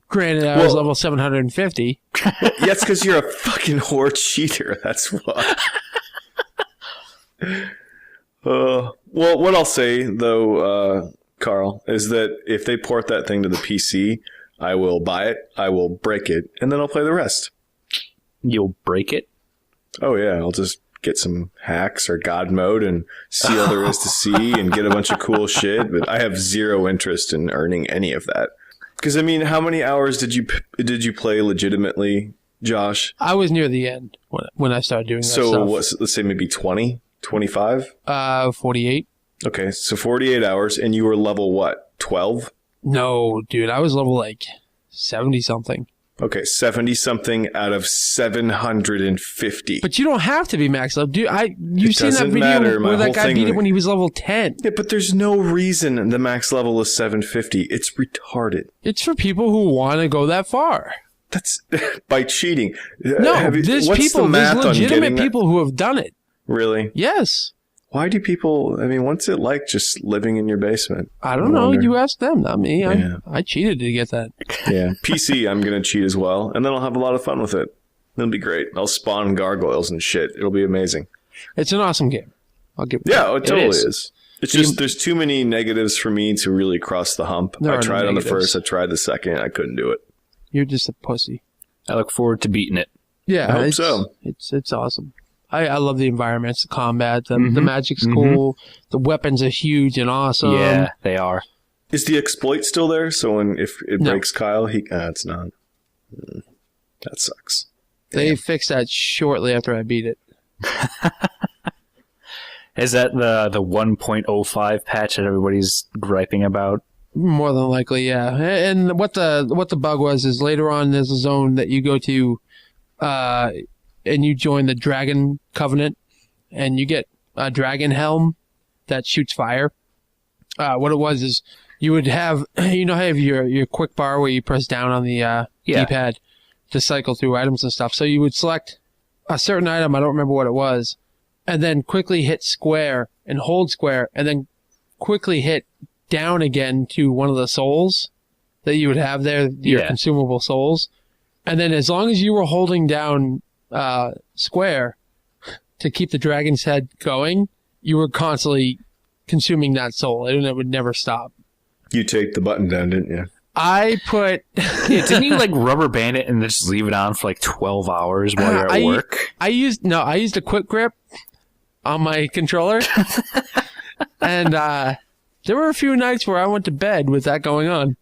Granted, I was level 750. That's because you're a fucking whore cheater. That's why. Well, what I'll say, though, Carl, is that if they port that thing to the PC, I will buy it, I will break it, and then I'll play the rest. You'll break it? Oh, yeah. I'll just get some hacks or God mode and see all there is to see and get a bunch of cool shit, but I have zero interest in earning any of that. Because, I mean, how many hours did you play legitimately, Josh? I was near the end when I started doing that stuff. So, let's say maybe 20? 25? 48. Okay, so 48 hours, and you were level what, 12? No, dude, I was level like 70-something. Okay, 70-something out of 750. But you don't have to be max level. Dude, you've seen that video where that guy beat it when he was level 10. Yeah, but there's no reason the max level is 750. It's retarded. It's for people who want to go that far. That's by cheating. No, there's legitimate people who have done it. Really? Yes. Why do people, I mean, what's it like just living in your basement? I don't know. You ask them, not me. Yeah. I cheated to get that. Yeah. PC, I'm going to cheat as well, and then I'll have a lot of fun with it. It'll be great. I'll spawn gargoyles and shit. It'll be amazing. It's an awesome game. I'll give it. Yeah, it totally is. It's just, there's too many negatives for me to really cross the hump. I tried on the first, I tried the second, I couldn't do it. You're just a pussy. I look forward to beating it. Yeah. I hope so. It's awesome. I love the environments, the combat, the magic's cool, the weapons are huge and awesome. Yeah, they are. Is the exploit still there? So if it breaks Kyle, it's not. That sucks. They fixed that shortly after I beat it. Is that the 1.05 patch that everybody's griping about? More than likely, yeah. And what the bug was is later on there's a zone that you go to, and you join the Dragon Covenant, and you get a dragon helm that shoots fire. What it was is you would have, how you have your quick bar where you press down on the D-pad to cycle through items and stuff. So you would select a certain item, I don't remember what it was, and then quickly hit square and hold square, and then quickly hit down again to one of the souls that you would have there, your consumable souls. And then as long as you were holding down square to keep the dragon's head going, you were constantly consuming that soul, and it would never stop. You taped the button down, didn't you? I put... Didn't you rubber band it and just leave it on for 12 hours while you're at work? I used a quick grip on my controller. And there were a few nights where I went to bed with that going on.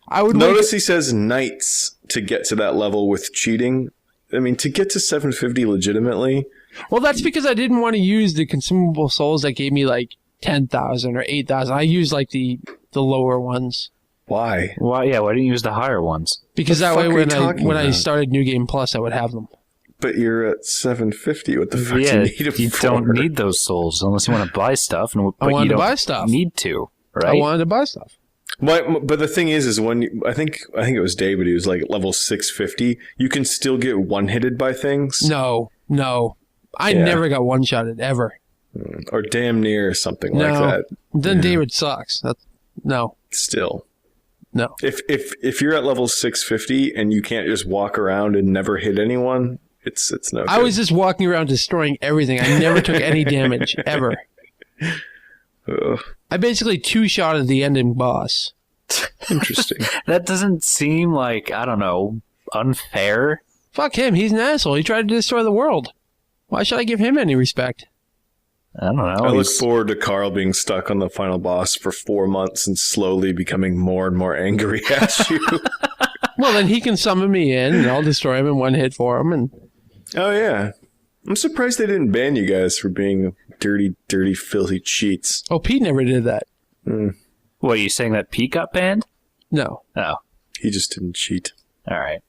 I would notice he says nights to get to that level with cheating. I mean, to get to 750 legitimately. Well, that's because I didn't want to use the consumable souls that gave me 10,000 or 8,000. I used the lower ones. Why? Why didn't you use the higher ones? Because that way when I started New Game Plus, I would have them. But you're at 750. What the fuck do you need them for? You don't need those souls unless you want to buy stuff. I wanted to buy stuff. Need to, right? I wanted to buy stuff. But the thing is when I think it was David who was level 650, you can still get one-hitted by things. No. I never got one-shotted, ever. Or damn near something like that. Then David sucks. No. Still. No. If you're at level 650 and you can't just walk around and never hit anyone, it's no good. I was just walking around destroying everything. I never took any damage, ever. Ugh. I basically two-shotted the ending boss. Interesting. That doesn't seem I don't know, unfair. Fuck him. He's an asshole. He tried to destroy the world. Why should I give him any respect? I don't know. I look forward to Carl being stuck on the final boss for 4 months and slowly becoming more and more angry at you. Well, then he can summon me in, and I'll destroy him in one hit for him. Oh, yeah. I'm surprised they didn't ban you guys for being dirty, dirty, filthy cheats. Oh, Pete never did that. What, are you saying that Pete got banned? No. Oh. He just didn't cheat. All right.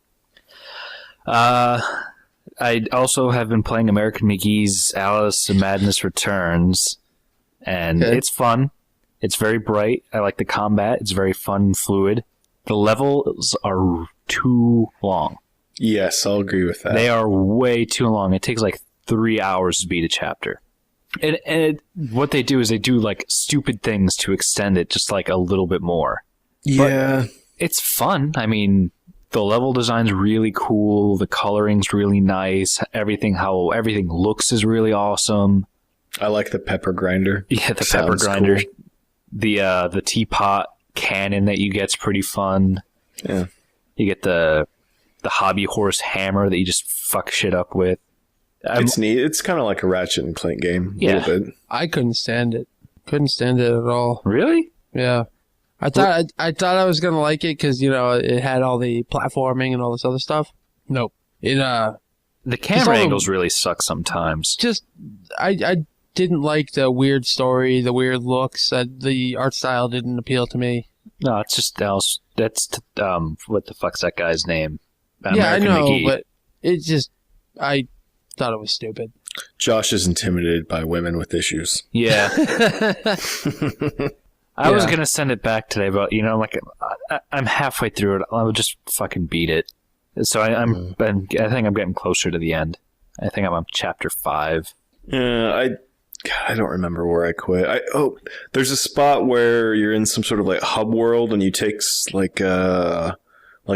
I also have been playing American McGee's Alice in Madness Returns, and it's fun. It's very bright. I like the combat. It's very fun and fluid. The levels are too long. Yes, I'll agree with that. They are way too long. It takes 3 hours to beat a chapter. And what they do is they do stupid things to extend it just a little bit more. Yeah. But it's fun. I mean, the level design's really cool. The coloring's really nice. How everything looks is really awesome. I like the pepper grinder. Yeah, the pepper grinder. Cool. The teapot cannon that you get's pretty fun. Yeah. You get the hobby horse hammer that you just fuck shit up with. It's neat. It's kind of like a Ratchet and Clank game. A little bit. I couldn't stand it. Couldn't stand it at all. Really? Yeah. I thought I was gonna like it because it had all the platforming and all this other stuff. Nope. The camera angles really suck sometimes. I didn't like the weird story, the weird looks. The art style didn't appeal to me. No, it's just that's what the fuck's that guy's name? American I know, McGee. But I thought it was stupid. Josh is intimidated by women with issues. Yeah. I was going to send it back today, but, I'm halfway through it. I'll just fucking beat it. So I think I'm getting closer to the end. I think I'm on chapter 5. Yeah, I don't remember where I quit. There's a spot where you're in some sort of hub world and you take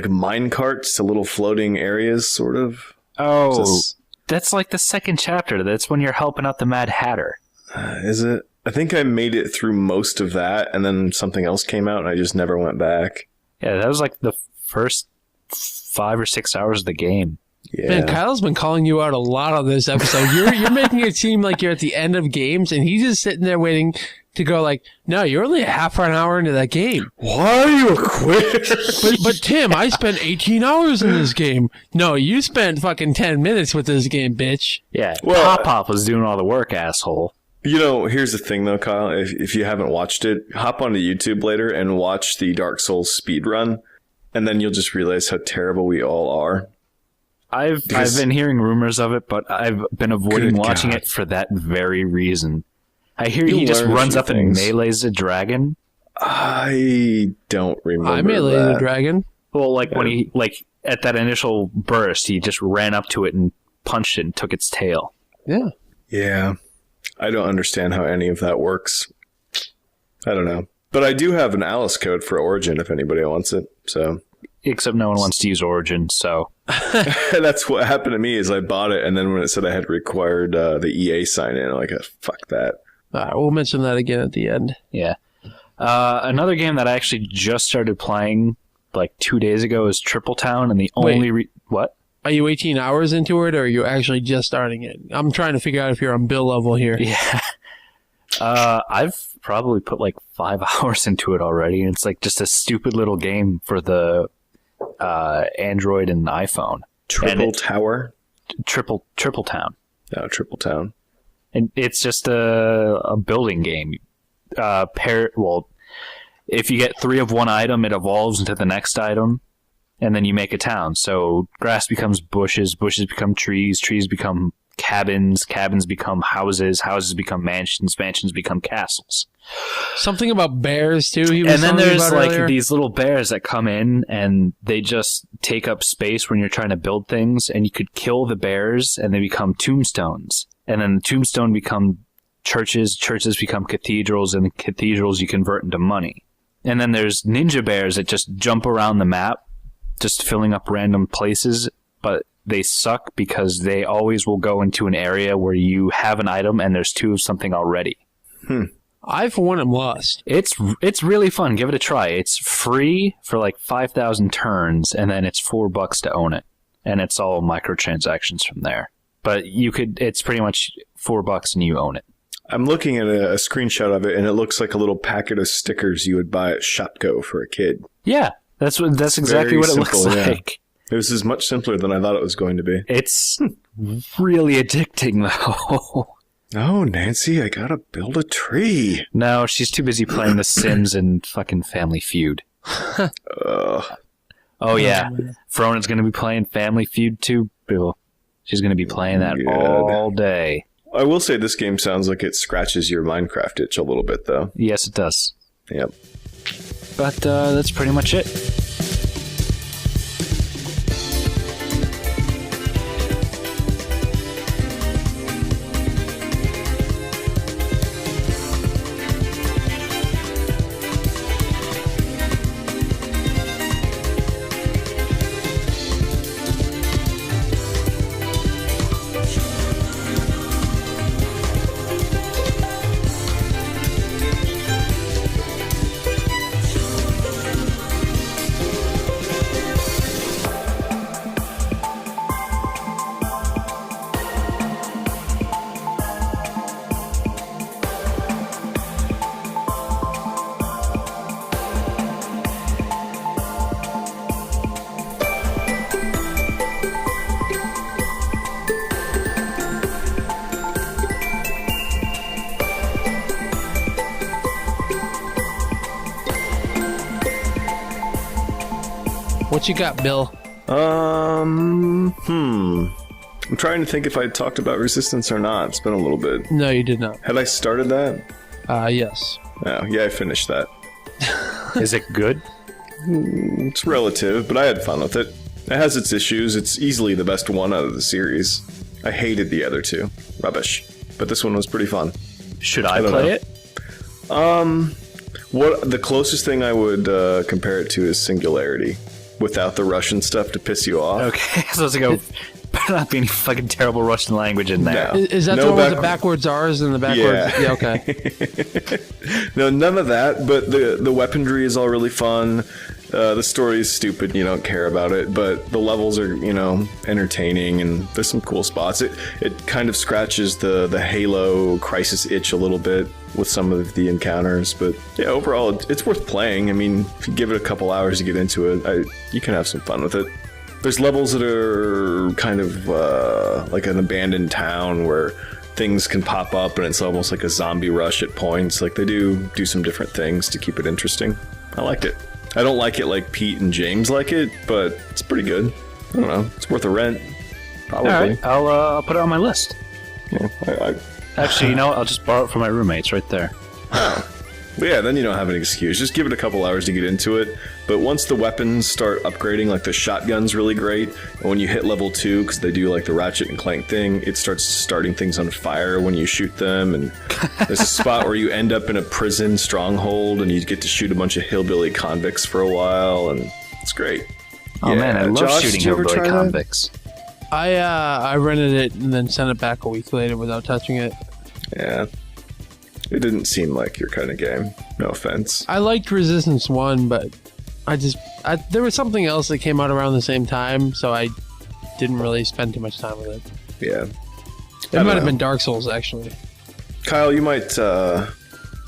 mine carts to little floating areas, sort of. Oh, that's the second chapter. That's when you're helping out the Mad Hatter. Is it? I think I made it through most of that, and then something else came out, and I just never went back. Yeah, that was the first 5 or 6 hours of the game. Yeah. Man, Kyle's been calling you out a lot on this episode. You're making it seem like you're at the end of games, and he's just sitting there waiting to go like, no, you're only a half an hour into that game. Why are you a quitter? But Tim, I spent 18 hours in this game. No, you spent fucking 10 minutes with this game, bitch. Yeah, Well, Pop was doing all the work, asshole. Here's the thing though, Kyle. If you haven't watched it, hop onto YouTube later and watch the Dark Souls speed run, and then you'll just realize how terrible we all are. I've been hearing rumors of it, but I've been avoiding watching it for that very reason. I hear he just runs up and melees a dragon. I don't remember. I meleeed a dragon. Well, like when he at that initial burst, he just ran up to it and punched it and took its tail. Yeah. Yeah. I don't understand how any of that works. I don't know. But I do have an Alice code for Origin if anybody wants it. So except no one wants to use Origin, so that's what happened to me is I bought it, and then when it said I had required the EA sign in, I'm like, fuck that. All right, we'll mention that again at the end. Yeah. Another game that I actually just started playing like 2 days ago is Triple Town, and the only what? Are you 18 hours into it, or are you actually just starting it? I'm trying to figure out if you're on Bill level here. Yeah. I've probably put like 5 hours into it already, and it's like just a stupid little game for the Android and iPhone. Triple Tower? Triple Town. No, Triple Town. And it's just a building game. If you get 3 of one item, it evolves into the next item, and then you make a town. So grass becomes bushes, bushes become trees, trees become cabins, cabins become houses, houses become mansions, mansions become castles. Something about bears too. And then there's like these little bears that come in and they just take up space when you're trying to build things, and you could kill the bears and they become tombstones. And then the tombstone become churches, churches become cathedrals, and the cathedrals you convert into money. And then there's ninja bears that just jump around the map, just filling up random places, but they suck because they always will go into an area where you have an item and there's 2 of something already. I, for one, am lost. It's really fun. Give it a try. It's free for like 5,000 turns, and then it's $4 to own it. And it's all microtransactions from there. But it's pretty much $4 and you own it. I'm looking at a screenshot of it, and it looks like a little packet of stickers you would buy at Shopko for a kid. Yeah, that's exactly what it looks like. It was as much simpler than I thought it was going to be. It's really addicting, though. Oh, Nancy, I gotta build a tree. No, she's too busy playing The Sims and fucking Family Feud. Oh, yeah. Frona's going to be playing Family Feud, too, Bill. She's going to be playing that all day. I will say this game sounds like it scratches your Minecraft itch a little bit, though. Yes, it does. Yep. But that's pretty much it. What you got, Bill? I'm trying to think if I talked about Resistance or not. It's been a little bit. No, you did not. Had I started that? Yes. Oh, yeah, I finished that. Is it good? It's relative, but I had fun with it. It has its issues. It's easily the best one out of the series. I hated the other 2. Rubbish. But this one was pretty fun. Should I play it? What the closest thing I would compare it to is Singularity, without the Russian stuff to piss you off. Okay, so let's go. better not be any fucking terrible Russian language in there. No. Is that No the one with the backwards R's and the backwards? Yeah. Okay. No, none of that, but the weaponry is all really fun. The story is stupid, you don't care about it, but the levels are, entertaining, and there's some cool spots. It kind of scratches the Halo Crisis itch a little bit with some of the encounters, but yeah, overall, it's worth playing. I mean, if you give it a couple hours to get into it, you can have some fun with it. There's levels that are kind of like an abandoned town where things can pop up, and it's almost like a zombie rush at points. Like, they do some different things to keep it interesting. I liked it. I don't like it like Pete and James like it, but it's pretty good. I don't know. It's worth a rent. Probably. All right, I'll put it on my list. Yeah, Actually, I'll just borrow it from my roommates right there. But yeah, then you don't have an excuse. Just give it a couple hours to get into it. But once the weapons start upgrading, like the shotgun's really great. And when you hit level 2, because they do like the Ratchet and Clank thing, it starts starting things on fire when you shoot them. And there's a spot where you end up in a prison stronghold and you get to shoot a bunch of hillbilly convicts for a while. And it's great. Oh man, I love Josh, shooting did you ever hillbilly try that? convicts. I rented it and then sent it back a week later without touching it. Yeah. It didn't seem like your kind of game. No offense. I liked Resistance 1, but there was something else that came out around the same time, so I didn't really spend too much time with it. Yeah. It might have been Dark Souls, actually. Kyle, you might,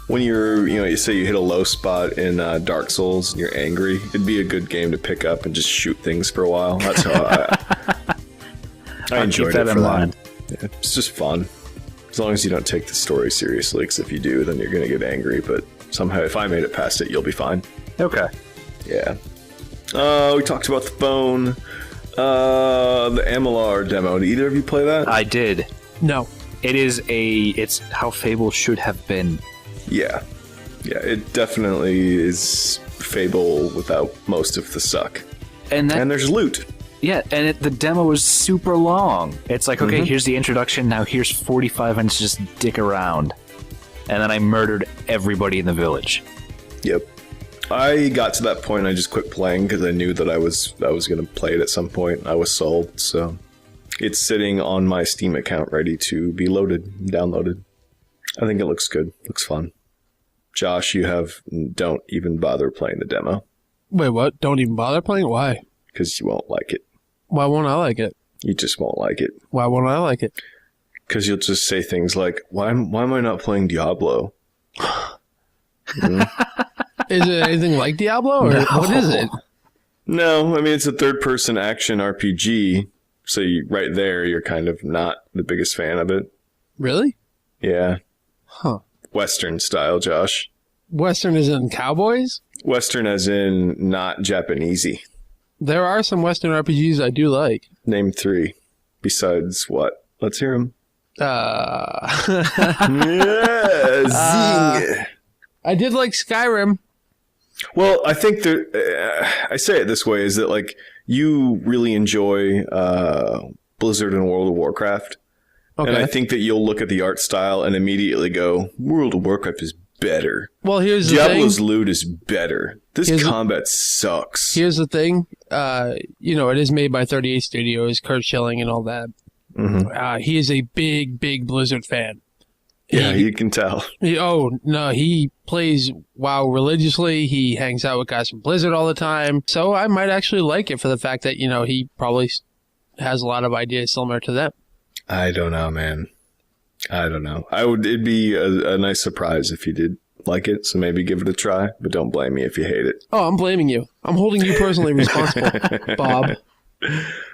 when you say you hit a low spot in Dark Souls and you're angry, it'd be a good game to pick up and just shoot things for a while. That's how I enjoyed it for that. Yeah, it's just fun. As long as you don't take the story seriously, because if you do, then you're going to get angry. But somehow, if I made it past it, you'll be fine. Okay. Yeah. We talked about the phone. The Amalar demo. Did either of you play that? I did. No. It's how Fable should have been. Yeah. Yeah, it definitely is Fable without most of the suck. And there's loot. Yeah, and the demo was super long. It's like, okay, here's the introduction, now here's 45 minutes to just dick around. And then I murdered everybody in the village. Yep. I got to that point and I just quit playing because I knew that I was going to play it at some point. I was sold, so it's sitting on my Steam account ready to be downloaded. I think it looks good. Looks fun. Josh, don't even bother playing the demo. Wait, what? Don't even bother playing it? Why? Because you won't like it. Why won't I like it? You just won't like it. Why won't I like it? Because you'll just say things like, why am I not playing Diablo? Is it anything like Diablo, or what is it? No, I mean, it's a third-person action RPG, so right there, you're kind of not the biggest fan of it. Really? Yeah. Huh. Western style, Josh. Western is in cowboys? Western as in not Japanesey. There are some Western RPGs I do like. Name 3. Besides what? Let's hear them. Zing! I did like Skyrim. Well, I think I say it this way, is that like you really enjoy Blizzard and World of Warcraft. Okay. And I think that you'll look at the art style and immediately go, World of Warcraft is better. Well, here's the thing. Diablo's loot is better. This combat sucks. Here's the thing. It is made by 38 Studios, Kurt Schilling and all that. Mm-hmm. He is a big, big Blizzard fan. Yeah, you can tell. He plays WoW religiously. He hangs out with guys from Blizzard all the time. So I might actually like it for the fact that, he probably has a lot of ideas similar to them. I don't know, man. I don't know. It'd be a nice surprise if you did like it, so maybe give it a try, but don't blame me if you hate it. Oh, I'm blaming you. I'm holding you personally responsible, Bob.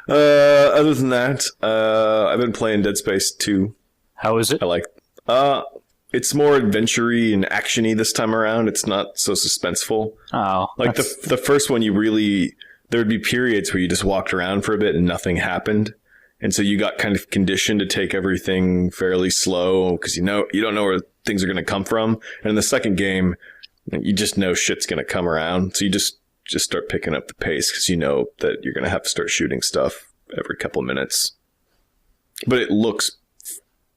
Other than that, I've been playing Dead Space 2. How is it? I like it's more adventure-y and action-y this time around. It's not so suspenseful. Oh. Like the first one, there would be periods where you just walked around for a bit and nothing happened. And so you got kind of conditioned to take everything fairly slow because you don't know where things are going to come from. And in the second game, you just know shit's going to come around. So you just start picking up the pace because you know that you're going to have to start shooting stuff every couple minutes. But it looks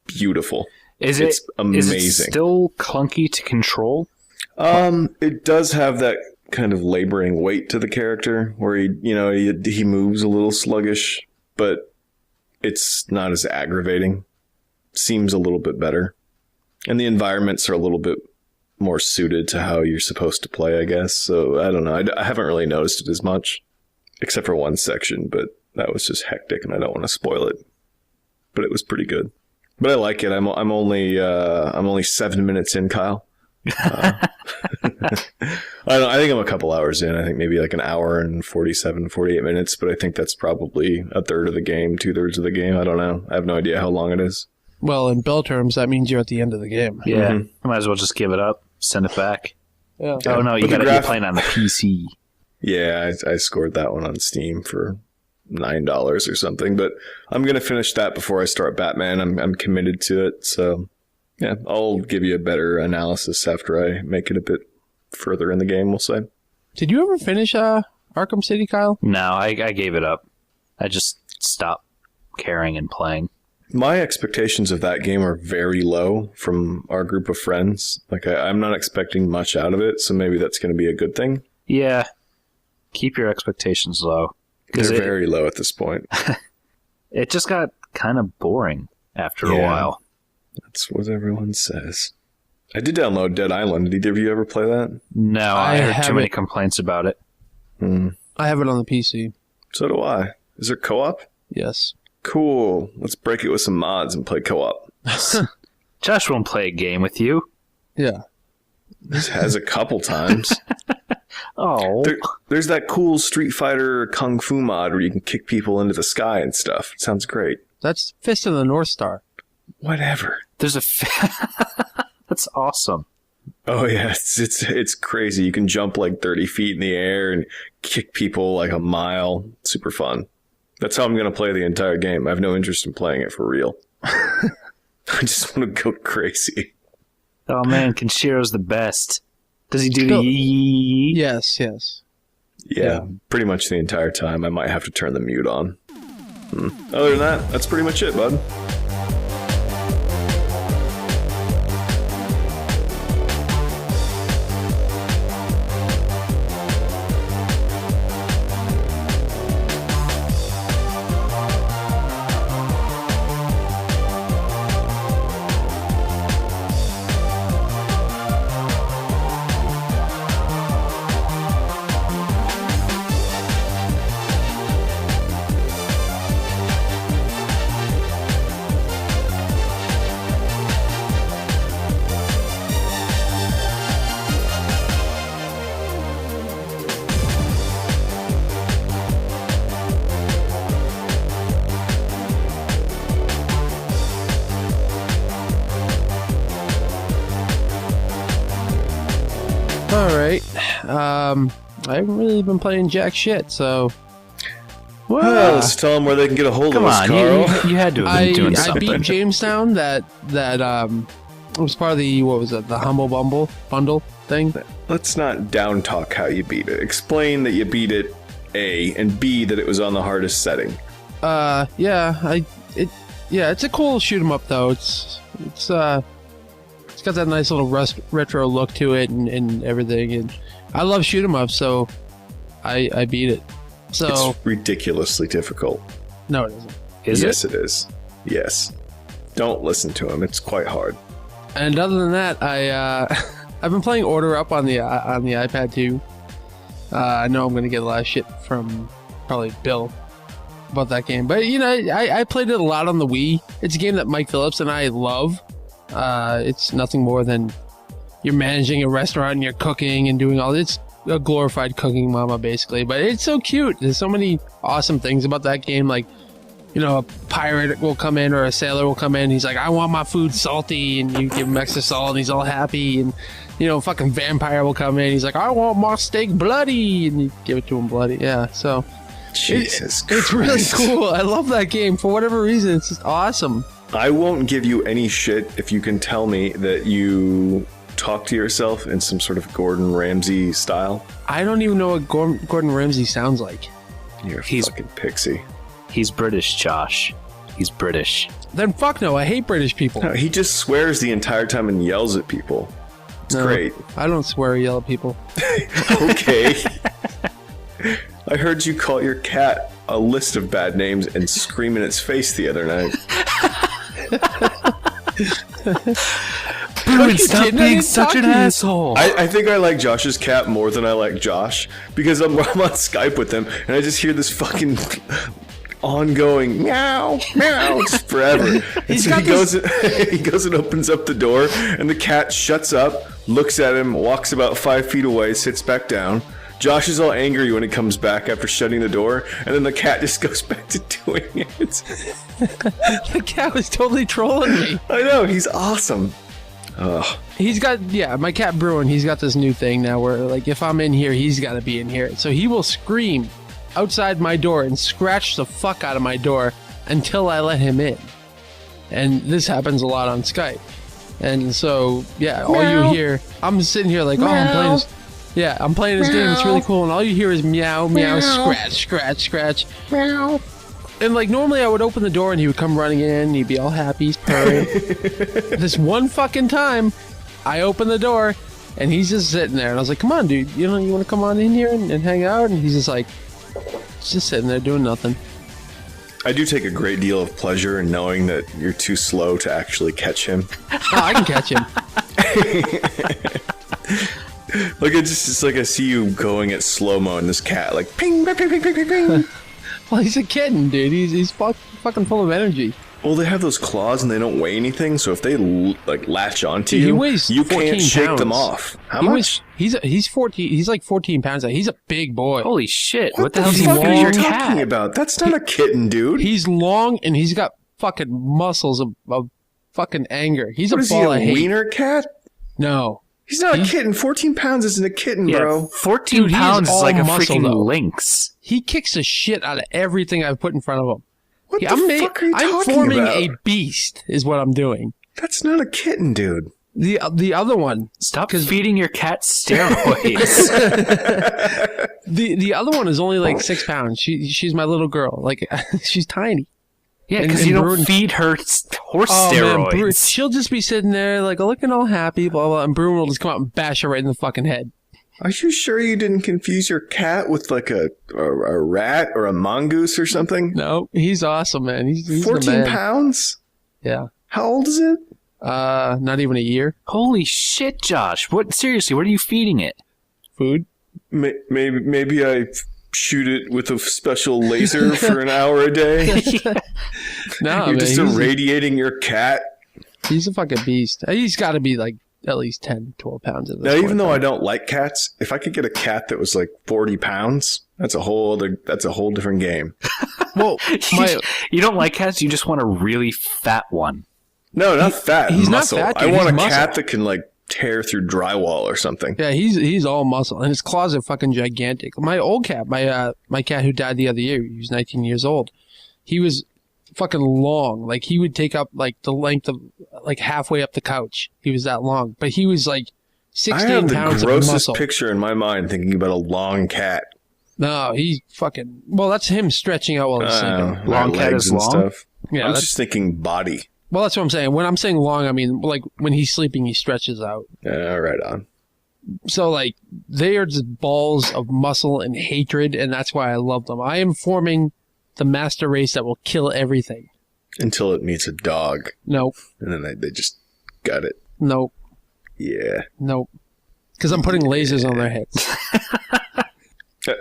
beautiful. It's amazing. Is it still clunky to control? It does have that kind of laboring weight to the character where he moves a little sluggish, but it's not as aggravating. Seems a little bit better. And the environments are a little bit more suited to how you're supposed to play, I guess. So I don't know. I haven't really noticed it as much, except for one section, but that was just hectic and I don't want to spoil it. But it was pretty good. But I like it. I'm only 7 minutes in, Kyle. I think I'm a couple hours in. I think maybe like an hour and 48 minutes, but I think that's probably a third of the game, 2/3 of the game. I don't know. I have no idea how long it is. Well, in Bill terms, that means you're at the end of the game. Yeah, I might as well just give it up, send it back. Yeah. Oh no, you're playing on the PC. Yeah, I scored that one on Steam for $9 or something, but I'm gonna finish that before I start Batman. I'm committed to it, so yeah, I'll give you a better analysis after I make it a bit further in the game, we'll say. Did you ever finish Arkham City, Kyle? No, I gave it up. I just stopped caring and playing. My expectations of that game are very low from our group of friends. Like, I'm not expecting much out of it, so maybe that's going to be a good thing. Yeah, keep your expectations low. They're very low at this point. It just got kind of boring after a while. That's what everyone says. I did download Dead Island. Did either of you ever play that? No, I heard too many complaints about it. I have it on the PC. So do I. Is there co-op? Yes. Cool. Let's break it with some mods and play co-op. Josh won't play a game with you. Yeah. This has a couple times. Oh. There's that cool Street Fighter Kung Fu mod where you can kick people into the sky and stuff. It sounds great. That's Fist of the North Star. Whatever. There's a... That's awesome. Oh, yeah. It's crazy. You can jump like 30 feet in the air and kick people like a mile. Super fun. That's how I'm going to play the entire game. I have no interest in playing it for real. I just want to go crazy. Oh, man. Kenshiro's the best. Does he do the yee? Yes. Yeah, pretty much the entire time. I might have to turn the mute on. Other than that, that's pretty much it, bud. Alright. I haven't really been playing jack shit, so... Well, let's tell them where they can get a hold of us, Come Carl. on, you had to have been doing something. I beat Jamestown, that was part of the, what was it, the Humble Bundle thing? Let's not down talk how you beat it. Explain that you beat it, A, and B, that it was on the hardest setting. It's a cool shoot 'em up though. It's got that nice little retro look to it and everything, and I love shoot 'em up, so I beat it. So it's ridiculously difficult. No, it isn't. Yes, it is. Yes. Don't listen to him. It's quite hard. And other than that, I've been playing Order Up on the iPad too. I know I'm gonna get a lot of shit from probably Bill about that game, but you know, I played it a lot on the Wii. It's a game that Mike Phillips and I love. It's nothing more than you're managing a restaurant and you're cooking and doing all this. A glorified cooking mama, basically, but it's so cute. There's so many awesome things about that game. Like, you know, a pirate will come in or a sailor will come in. He's like, I want my food salty, and you give him extra salt, and he's all happy. And you know, fucking vampire will come in. He's like, I want my steak bloody, and you give it to him bloody. Yeah, so Jesus Christ. It's really cool. I love that game for whatever reason. It's just awesome. I won't give you any shit if you can tell me that you talk to yourself in some sort of Gordon Ramsay style. I don't even know what Gordon Ramsay sounds like. You're a fucking pixie. He's British, Josh. He's British. Then fuck no, I hate British people. No, he just swears the entire time and yells at people. It's great. I don't swear or yell at people. Okay. I heard you call your cat a list of bad names and scream in its face the other night. Bruin, stop being such an asshole. I think I like Josh's cat more than I like Josh because I'm on Skype with him and I just hear this fucking ongoing meow, meow, just forever. And so he goes and opens up the door and the cat shuts up, looks at him, walks about 5 feet away, sits back down. Josh is all angry when he comes back after shutting the door, and then the cat just goes back to doing it. The cat was totally trolling me. I know, he's awesome. Ugh. He's got, my cat Bruin, he's got this new thing now where, like, if I'm in here, he's got to be in here. So he will scream outside my door and scratch the fuck out of my door until I let him in. And this happens a lot on Skype. And so, all you hear, I'm sitting here like, I'm playing this game, it's really cool, and all you hear is meow, meow, scratch, scratch, scratch. Meow. And like normally I would open the door and he would come running in and he'd be all happy, he's purring. This one fucking time, I opened the door and he's just sitting there and I was like, come on dude, you want to come on in here and hang out? And he's just like, just sitting there doing nothing. I do take a great deal of pleasure in knowing that you're too slow to actually catch him. Oh, I can catch him. Like it's like I see you going at slow-mo and this cat like ping, ping, ping, ping, ping, ping. Well, he's a kitten, dude. He's fucking full of energy. Well, they have those claws and they don't weigh anything, so if they like latch onto you, you can't shake them off. How much? He's 14. He's like 14 pounds. He's a big boy. Holy shit! What the fuck are you talking about? That's not a kitten, dude. He's long and he's got fucking muscles of fucking anger. He's a ball of hate. Wiener cat? No. He's not a kitten. 14 pounds isn't a kitten, bro. 14 pounds is like a freaking lynx. He kicks the shit out of everything I've put in front of him. What the fuck are you talking about? I'm forming a beast, is what I'm doing. That's not a kitten, dude. The other one. Stop feeding your cat steroids. The other one is only like 6 pounds. She's my little girl. Like she's tiny. Yeah, because you don't feed her horse steroids. Man, she'll just be sitting there like looking all happy, blah blah, and Bruin will just come out and bash her right in the fucking head. Are you sure you didn't confuse your cat with like a rat or a mongoose or something? No, he's awesome, man. He's 14 pounds? Yeah. How old is it? Not even a year. Holy shit, Josh! Seriously, what are you feeding it? Food. Maybe I shoot it with a special laser for an hour a day. No, you're just irradiating your cat. He's a fucking beast. He's got to be like at least 10, 12 pounds at this now, point. even though I don't like cats, if I could get a cat that was like 40 pounds, that's a whole different game. Well, you don't like cats, you just want a really fat one. No, not fat. He's muscle. not fat, dude. I want He's a cat that can like tear through drywall or something. Yeah, he's all muscle, and his claws are fucking gigantic. My old cat, my cat who died the other year, he was 19 years old. He was fucking long. Like he would take up like the length of like halfway up the couch. He was that long, but he was like 16 pounds of muscle. I have the grossest picture in my mind thinking about a long cat. No, he fucking. Well, that's him stretching out while he's sleeping. Long cat is long. Stuff. Yeah, I'm just thinking body. Well, that's what I'm saying. When I'm saying long, I mean like when he's sleeping, he stretches out. Yeah, right on. So like they are just balls of muscle and hatred, and that's why I love them. I am forming the master race that will kill everything. Until it meets a dog. Nope. And then they just got it. Nope. Yeah. Nope. Because I'm putting lasers on their heads.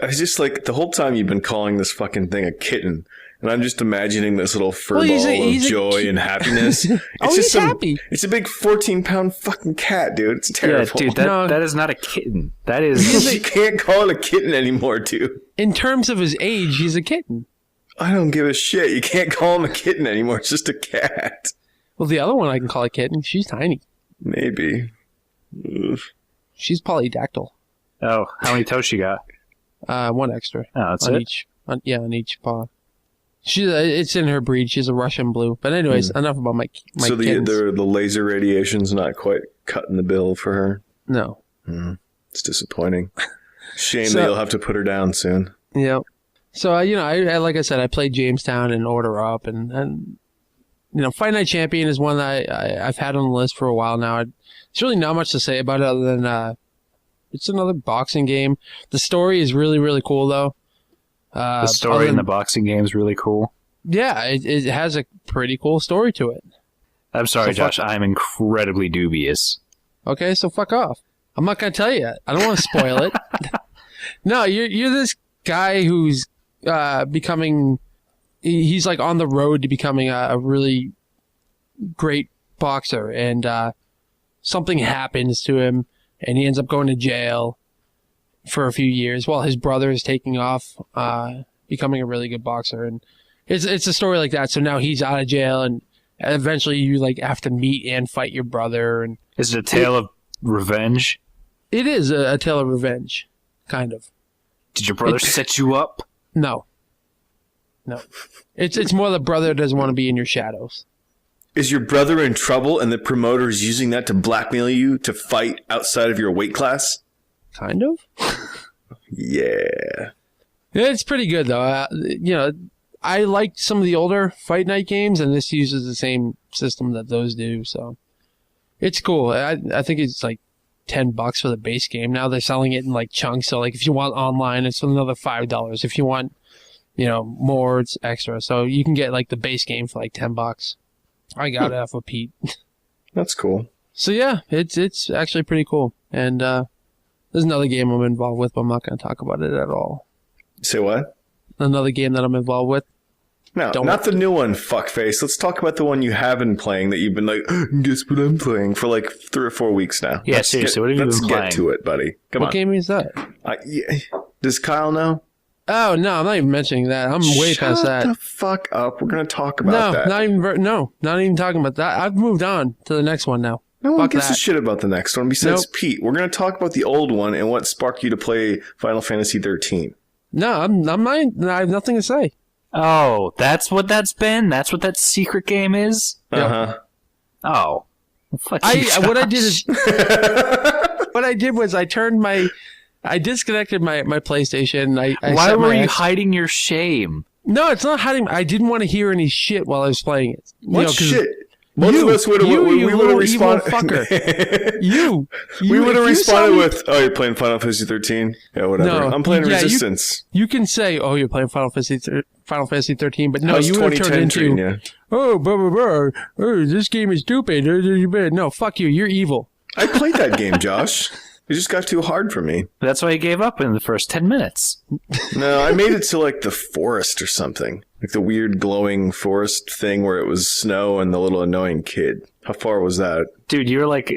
I just like the whole time you've been calling this fucking thing a kitten. And I'm just imagining this little fur ball of joy and happiness. It's he's happy. It's a big 14-pound fucking cat, dude. It's terrible. Yeah, dude, that is not a kitten. That is... You can't call it a kitten anymore, dude. In terms of his age, he's a kitten. I don't give a shit. You can't call him a kitten anymore. It's just a cat. Well, the other one I can call a kitten. She's tiny. Maybe. Ugh. She's polydactyl. Oh, how many toes she got? One extra. Oh, that's it? On each paw. It's in her breed. She's a Russian blue. But anyways, enough about my so the laser radiation's not quite cutting the bill for her? No. It's disappointing. Shame that you'll have to put her down soon. Yep. So, I like I said, I played Jamestown and Order Up. And Fight Night Champion is one that I've had on the list for a while now. There's really not much to say about it other than it's another boxing game. The story is really, really cool, though. The story in the boxing game is really cool. Yeah, it has a pretty cool story to it. I'm sorry, Josh. I'm incredibly dubious. Okay, so fuck off. I'm not going to tell you. I don't want to spoil it. No, you're this guy who's becoming... He's like on the road to becoming a really great boxer, and something happens to him, and he ends up going to jail for a few years while his brother is taking off, becoming a really good boxer. And it's a story like that. So now he's out of jail, and eventually you like have to meet and fight your brother. And is it a tale of revenge? It is a tale of revenge, kind of. Did your brother set you up? No. It's more the brother doesn't want to be in your shadows. Is your brother in trouble and the promoter is using that to blackmail you to fight outside of your weight class? Kind of. Yeah. It's pretty good, though. I like some of the older Fight Night games, and this uses the same system that those do, so it's cool. I think it's like $10 for the base game. Now they're selling it in like chunks, so like if you want online, it's another $5. If you want, more, it's extra. So you can get like the base game for like $10. I got it off of Pete. That's cool. So yeah, it's actually pretty cool. And there's another game I'm involved with, but I'm not going to talk about it at all. Say what? Another game that I'm involved with. No, not the new one, fuckface. Let's talk about the one you have been playing that you've been like, guess what I'm playing for like 3 or 4 weeks now. Yeah, seriously, what have you been playing? Let's get to it, buddy. Come on. What game is that? Does Kyle know? Oh, no, I'm not even mentioning that. I'm way past that. Shut the fuck up. We're going to talk about that. Not even talking about that. I've moved on to the next one now. No one gives a shit about the next one besides Pete. We're going to talk about the old one and what sparked you to play Final Fantasy XIII. No, I'm not. I have nothing to say. Oh, that's what that's been? That's what that secret game is? Uh-huh. Oh. Fuck you, what I did was I disconnected my PlayStation. Why were you hiding your shame? No, it's not hiding. I didn't want to hear any shit while I was playing it. What shit? Most of us would have responded. We would have responded with, "Oh, you're playing Final Fantasy 13? Yeah, whatever. No, I'm playing Resistance." You can say, "Oh, you're playing Final Fantasy 13, but no, you would have turned into, "Oh, blah blah blah. Oh, this game is stupid." No, fuck you. You're evil. I played that game, Josh. It just got too hard for me. That's why I gave up in the first 10 minutes. No, I made it to like the forest or something. Like the weird glowing forest thing where it was snow and the little annoying kid. How far was that? Dude, you're like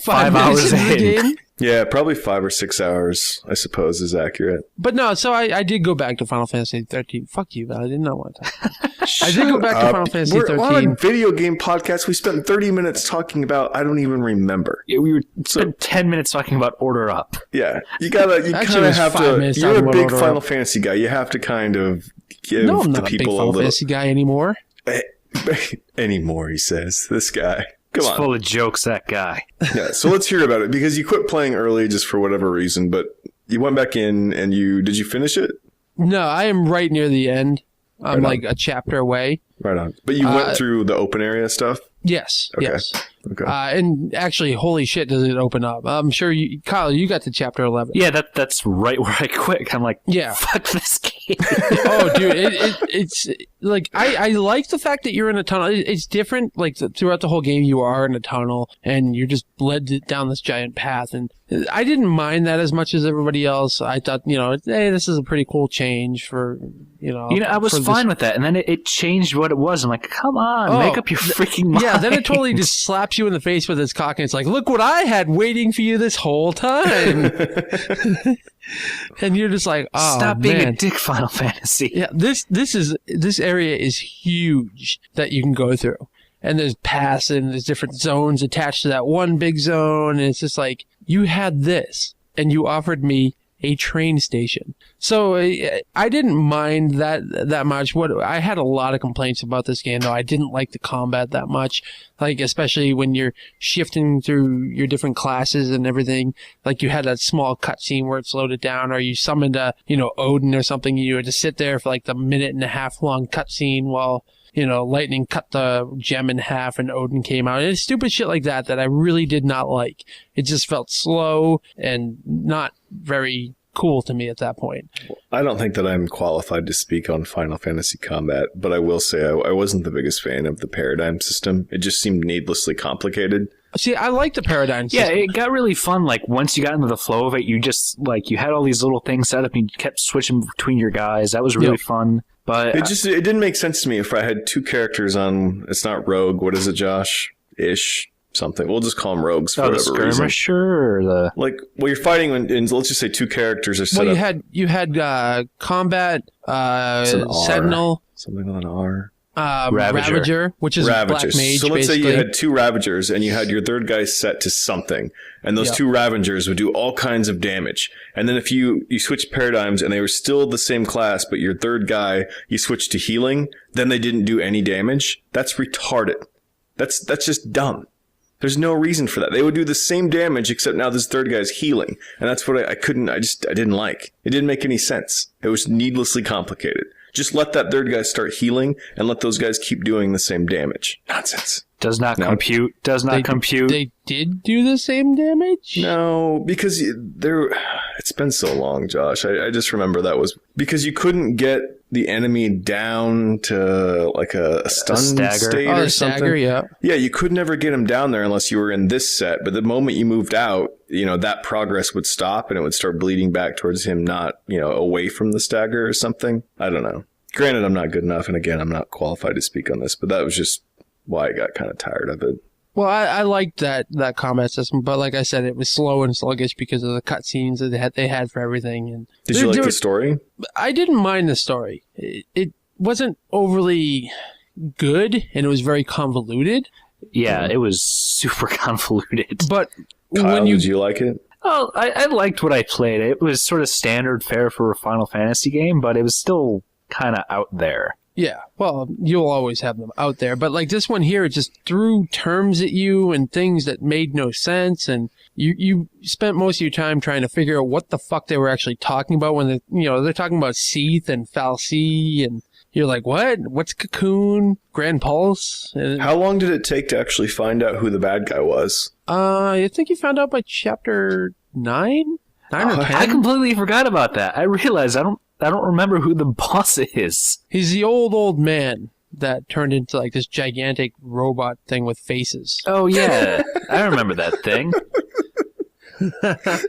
5 hours in. Yeah, probably 5 or 6 hours, I suppose, is accurate. But no, so I did go back to Final Fantasy 13. Fuck you, man. I did not want to. I did go back to Final Fantasy 13. We're on a video game podcast. We spent 30 minutes talking about, I don't even remember. Yeah, we spent 10 minutes talking about Order Up. Yeah, you kind of have to. You're a big Final Fantasy guy. You have to kind of give I'm the not people a big Final Fantasy guy anymore. Anymore, he says. This guy. Come on. Full of jokes, that guy. Yeah, so let's hear about it, because you quit playing early just for whatever reason, but you went back in and did you finish it? No, I am right near the end. I'm like a chapter away. Right on. But you went through the open area stuff? Yes, okay. yes. Okay. And actually, holy shit, does it open up. I'm sure Kyle, you got to chapter 11. Yeah, that's right where I quit. I'm like, yeah, fuck this game. Oh, dude, it's like, I like the fact that you're in a tunnel. It's different, like, throughout the whole game, you are in a tunnel, and you're just led down this giant path, and I didn't mind that as much as everybody else. I thought, hey, this is a pretty cool change for, I was fine with that, and then it changed what it was. I'm like, come on, make up your freaking mind. Yeah, then it totally just slaps you in the face with its cock, and it's like, look what I had waiting for you this whole time. And you're just like, oh, stop being a dick, Final Fantasy. Yeah, this area is huge that you can go through. And there's paths and there's different zones attached to that one big zone, and it's just like, you had this, and you offered me a train station. So I didn't mind that much. I had a lot of complaints about this game, though. I didn't like the combat that much, like especially when you're shifting through your different classes and everything. Like you had that small cutscene where it slowed it down, or you summoned Odin or something, and you had to sit there for like the 1.5-minute long cutscene while lightning cut the gem in half and Odin came out. It's stupid shit like that I really did not like. It just felt slow and not very cool to me at that point. I don't think that I'm qualified to speak on Final Fantasy combat, but I will say I wasn't the biggest fan of the paradigm system. It just seemed needlessly complicated. See, I like the paradigm system. Yeah, it got really fun. Like, once you got into the flow of it, you just, like, you had all these little things set up and you kept switching between your guys. That was really fun. But it didn't make sense to me if I had two characters on, it's not rogue, what is it, Josh? Ish. Something. We'll just call them rogues for whatever reason. Skirmisher or the... Like, well, you're fighting and let's just say two characters are set up. You had combat, sentinel. Something with an R. Ravager, which is Black Mage, so let's basically. say you had two Ravagers and you had your third guy set to something, and those two Ravagers would do all kinds of damage. And then if you switch paradigms and they were still the same class, but your third guy, you switched to healing, then they didn't do any damage. That's retarded. That's just dumb. There's no reason for that. They would do the same damage, except now this third guy's healing. And that's what I didn't like. It didn't make any sense. It was needlessly complicated. Just let that third guy start healing and let those guys keep doing the same damage. Nonsense. Does not compute. They did do the same damage? No, because it's been so long, Josh. I just remember that was because you couldn't get the enemy down to like a stun state or something. Stagger, yeah. Yeah, you could never get him down there unless you were in this set. But the moment you moved out, that progress would stop and it would start bleeding back towards him, not, away from the stagger or something. I don't know. Granted, I'm not good enough. And again, I'm not qualified to speak on this, but that was just why I got kind of tired of it. Well, I liked that combat system, but like I said, it was slow and sluggish because of the cutscenes that they had for everything. And did you like the story? I didn't mind the story. It wasn't overly good, and it was very convoluted. Yeah, it was super convoluted. But Kyle, did you like it? Oh, I liked what I played. It was sort of standard fare for a Final Fantasy game, but it was still kind of out there. Yeah, well, you'll always have them out there. But like this one here, it just threw terms at you and things that made no sense. And you spent most of your time trying to figure out what the fuck they were actually talking about when they're talking about Seath and Fal'Cie. And you're like, what? What's Cocoon? Grand Pulse? And how long did it take to actually find out who the bad guy was? I think you found out by chapter 9? 9 or 10? I completely forgot about that. I realized I don't remember who the boss is. He's the old man that turned into like this gigantic robot thing with faces. Oh, yeah. I remember that thing. The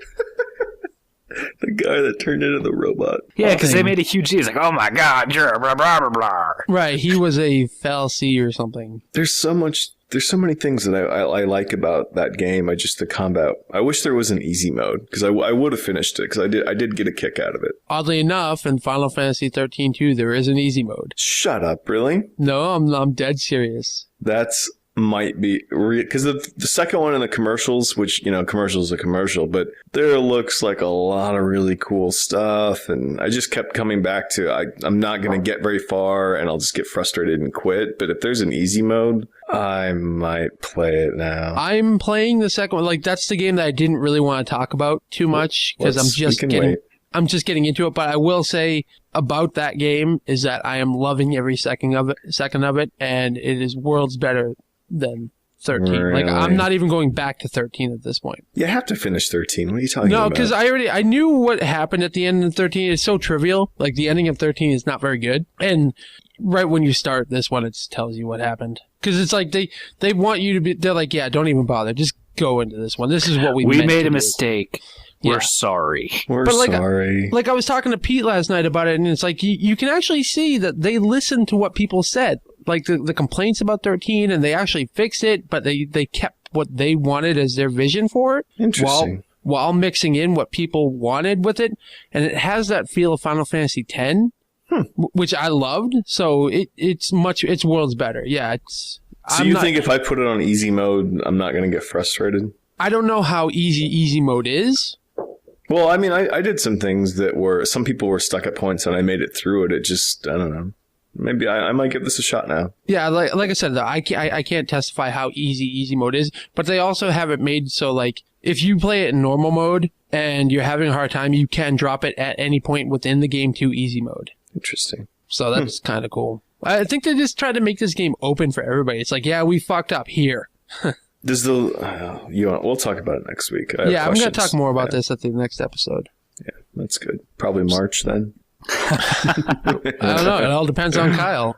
guy that turned into the robot. Yeah, because they made a huge deal. He's like, oh my god, you're blah, blah, blah, blah. Right, he was a Fal'Cie or something. There's so many things that I like about that game. The combat. I wish there was an easy mode because I would have finished it because I did get a kick out of it. Oddly enough, in Final Fantasy XIII-2, there is an easy mode. Shut up, really? No, I'm dead serious. That's might be because the second one in the commercials, which commercial is a commercial, but there looks like a lot of really cool stuff, and I just kept coming back to I'm not going to get very far, and I'll just get frustrated and quit. But if there's an easy mode, I might play it now. I'm playing the second one. Like that's the game that I didn't really want to talk about too much because I'm just getting into it. But I will say about that game is that I am loving every second of it, and it is worlds better than 13. Really? Like I'm not even going back to 13 at this point. You have to finish 13. What are you talking about? No, because I knew what happened at the end of 13. It's so trivial. Like the ending of 13 is not very good. And right when you start this one, it tells you what happened. Because it's like they want you to be. They're like, yeah, don't even bother. Just go into this one. This is what we made a mistake. We're sorry. We're sorry. Like I was talking to Pete last night about it, and it's like you can actually see that they listened to what people said. Like the complaints about 13, and they actually fixed it, but they kept what they wanted as their vision for it. Interesting. While mixing in what people wanted with it, and it has that feel of Final Fantasy X, which I loved. So it's worlds better. Yeah. So you think if I put it on easy mode, I'm not going to get frustrated? I don't know how easy mode is. Well, I mean, I did some things that some people were stuck at points, and I made it through it. It just, I don't know. Maybe I might give this a shot now. Yeah, like I said, though, I can't testify how easy mode is, but they also have it made so, like, if you play it in normal mode and you're having a hard time, you can drop it at any point within the game to easy mode. Interesting. So that's kind of cool. I think they just tried to make this game open for everybody. It's like, yeah, we fucked up here. We'll talk about it next week. I'm going to talk more about this at the next episode. Yeah. That's good. Probably March then. I don't know. It all depends on Kyle.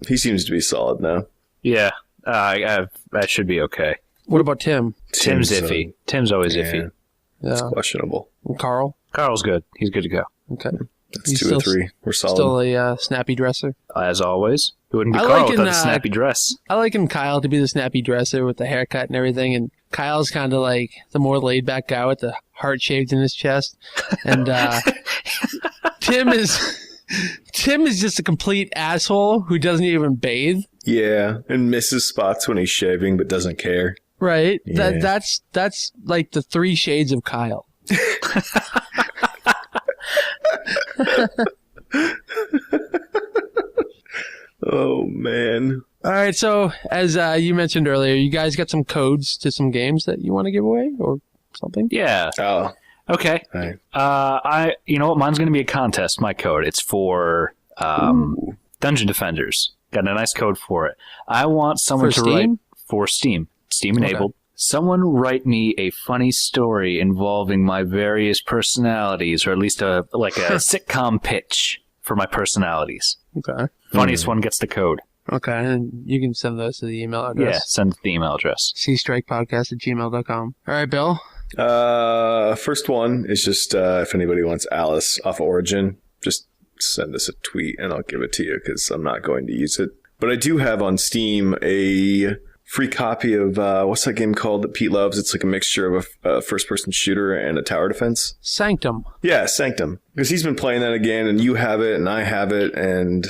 He seems to be solid now. Yeah, I should be okay. What about Tim? Tim's iffy. Tim's always iffy. It's Yeah. questionable. And Carl? Carl's good. He's good to go. Okay. That's He's 2 or 3. We're solid. Still a snappy dresser. As always. It wouldn't be I Carl like without in, a snappy dress. I like in Kyle to be the snappy dresser with the haircut and everything, and Kyle's kind of like the more laid back guy with the heart shaved in his chest, and Tim is just a complete asshole who doesn't even bathe. Yeah, and misses spots when he's shaving, but doesn't care. Right. Yeah. That's like the 3 shades of Kyle. Oh, man. All right. So as you mentioned earlier, you guys got some codes to some games that you want to give away or something? Yeah. Oh, Okay. right. You know what? Mine's going to be a contest. My code. It's for Dungeon Defenders. Got a nice code for it. I want someone For to write Steam? for Steam enabled. Okay. Someone write me a funny story involving my various personalities, or at least a sitcom pitch for my personalities. Okay. Funniest one gets the code. Okay. And you can send those to the email Yeah, address. send the email address. cstrikepodcast@gmail.com. All right, Bill. First one is just if anybody wants Alice off Origin, just send us a tweet and I'll give it to you because I'm not going to use it. But I do have on Steam a free copy of what's that game called that Pete loves? It's like a mixture of a first-person shooter and a tower defense. Sanctum. Yeah, Sanctum. Because he's been playing that again, and you have it, and I have it, and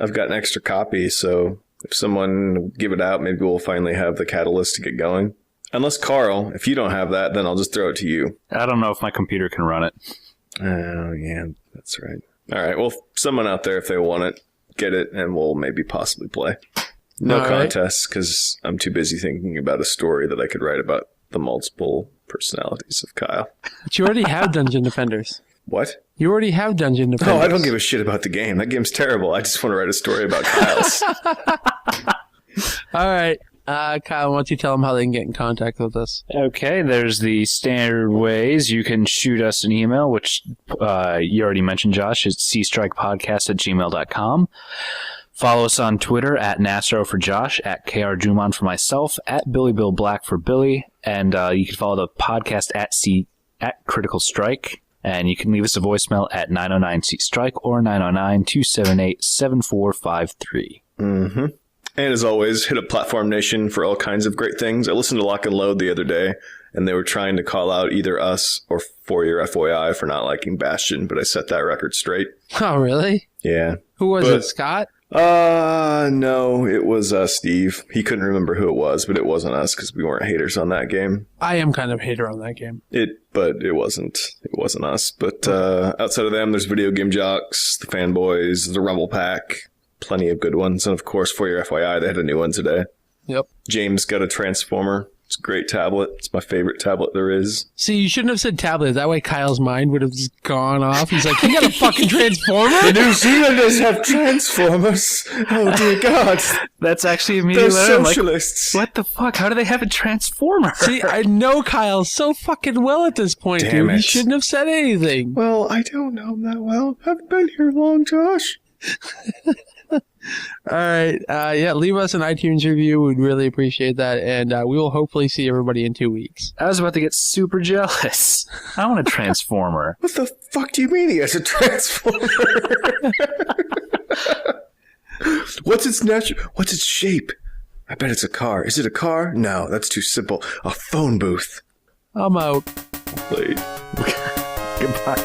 I've got an extra copy. So if someone give it out, maybe we'll finally have the catalyst to get going. Unless, Carl, if you don't have that, then I'll just throw it to you. I don't know if my computer can run it. Oh, yeah, that's right. All right, well, someone out there, if they want it, get it, and we'll maybe possibly play. No All right. contests, because I'm too busy thinking about a story that I could write about the multiple personalities of Kyle. But you already have Dungeon Defenders. What? You already have Dungeon Defenders. Oh, I don't give a shit about the game. That game's terrible. I just want to write a story about Kyle's. All right. Kyle, why don't you tell them how they can get in contact with us? Okay, there's the standard ways. You can shoot us an email, which you already mentioned, Josh. It's cstrikepodcast@gmail.com. Follow us on Twitter at Nasro for Josh, at KRJuman for myself, at BillyBillBlack for Billy, and you can follow the podcast at Critical Strike, and you can leave us a voicemail at 909-C-STRIKE or 909-278-7453. Mm-hmm. And as always, hit up Platform Nation for all kinds of great things. I listened to Lock and Load the other day, and they were trying to call out either us or For Your FYI for not liking Bastion, but I set that record straight. Oh, really? Yeah. Who was it, Scott? No, it was Steve. He couldn't remember who it was, but it wasn't us because we weren't haters on that game. I am kind of a hater on that game. But it wasn't us. But outside of them, there's Video Game Jocks, the Fanboys, the Rumble Pack, plenty of good ones. And of course, For Your FYI, they had a new one today. Yep. James got a Transformer. It's a great tablet. It's my favorite tablet there is. See, you shouldn't have said tablet. That way Kyle's mind would have just gone off. He's like, you got a fucking Transformer? The New Zealanders have Transformers. Oh, dear God. That's actually They're immediately socialists. what the fuck? How do they have a Transformer? See, I know Kyle so fucking well at this point, Damn dude. He it. shouldn't have said anything. Well, I don't know him that well. Haven't been here long, Josh. All right. Yeah, leave us an iTunes review. We'd really appreciate that. And we will hopefully see everybody in 2 weeks. I was about to get super jealous. I want a Transformer. What the fuck do you mean he has a Transformer? What's its shape? I bet it's a car. Is it a car? No, that's too simple. A phone booth. I'm out. Played. Goodbye.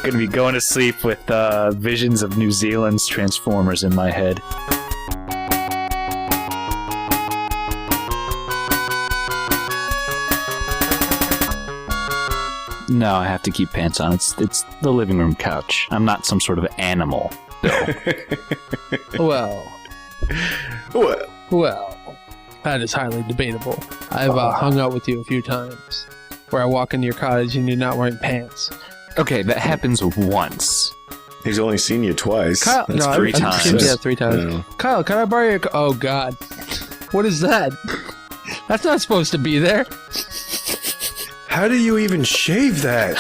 Gonna be going to sleep with visions of New Zealand's Transformers in my head. No, I have to keep pants on. It's the living room couch. I'm not some sort of animal, Bill. Well. Well. Well. That is highly debatable. I've hung out with you a few times where I walk into your cottage and you're not wearing pants. Okay, that happens once. He's only seen you twice. Kyle, That's no, three I've times. seen you 3 times. Yeah. Kyle, can I borrow your... Oh, God. What is that? That's not supposed to be there. How do you even shave that?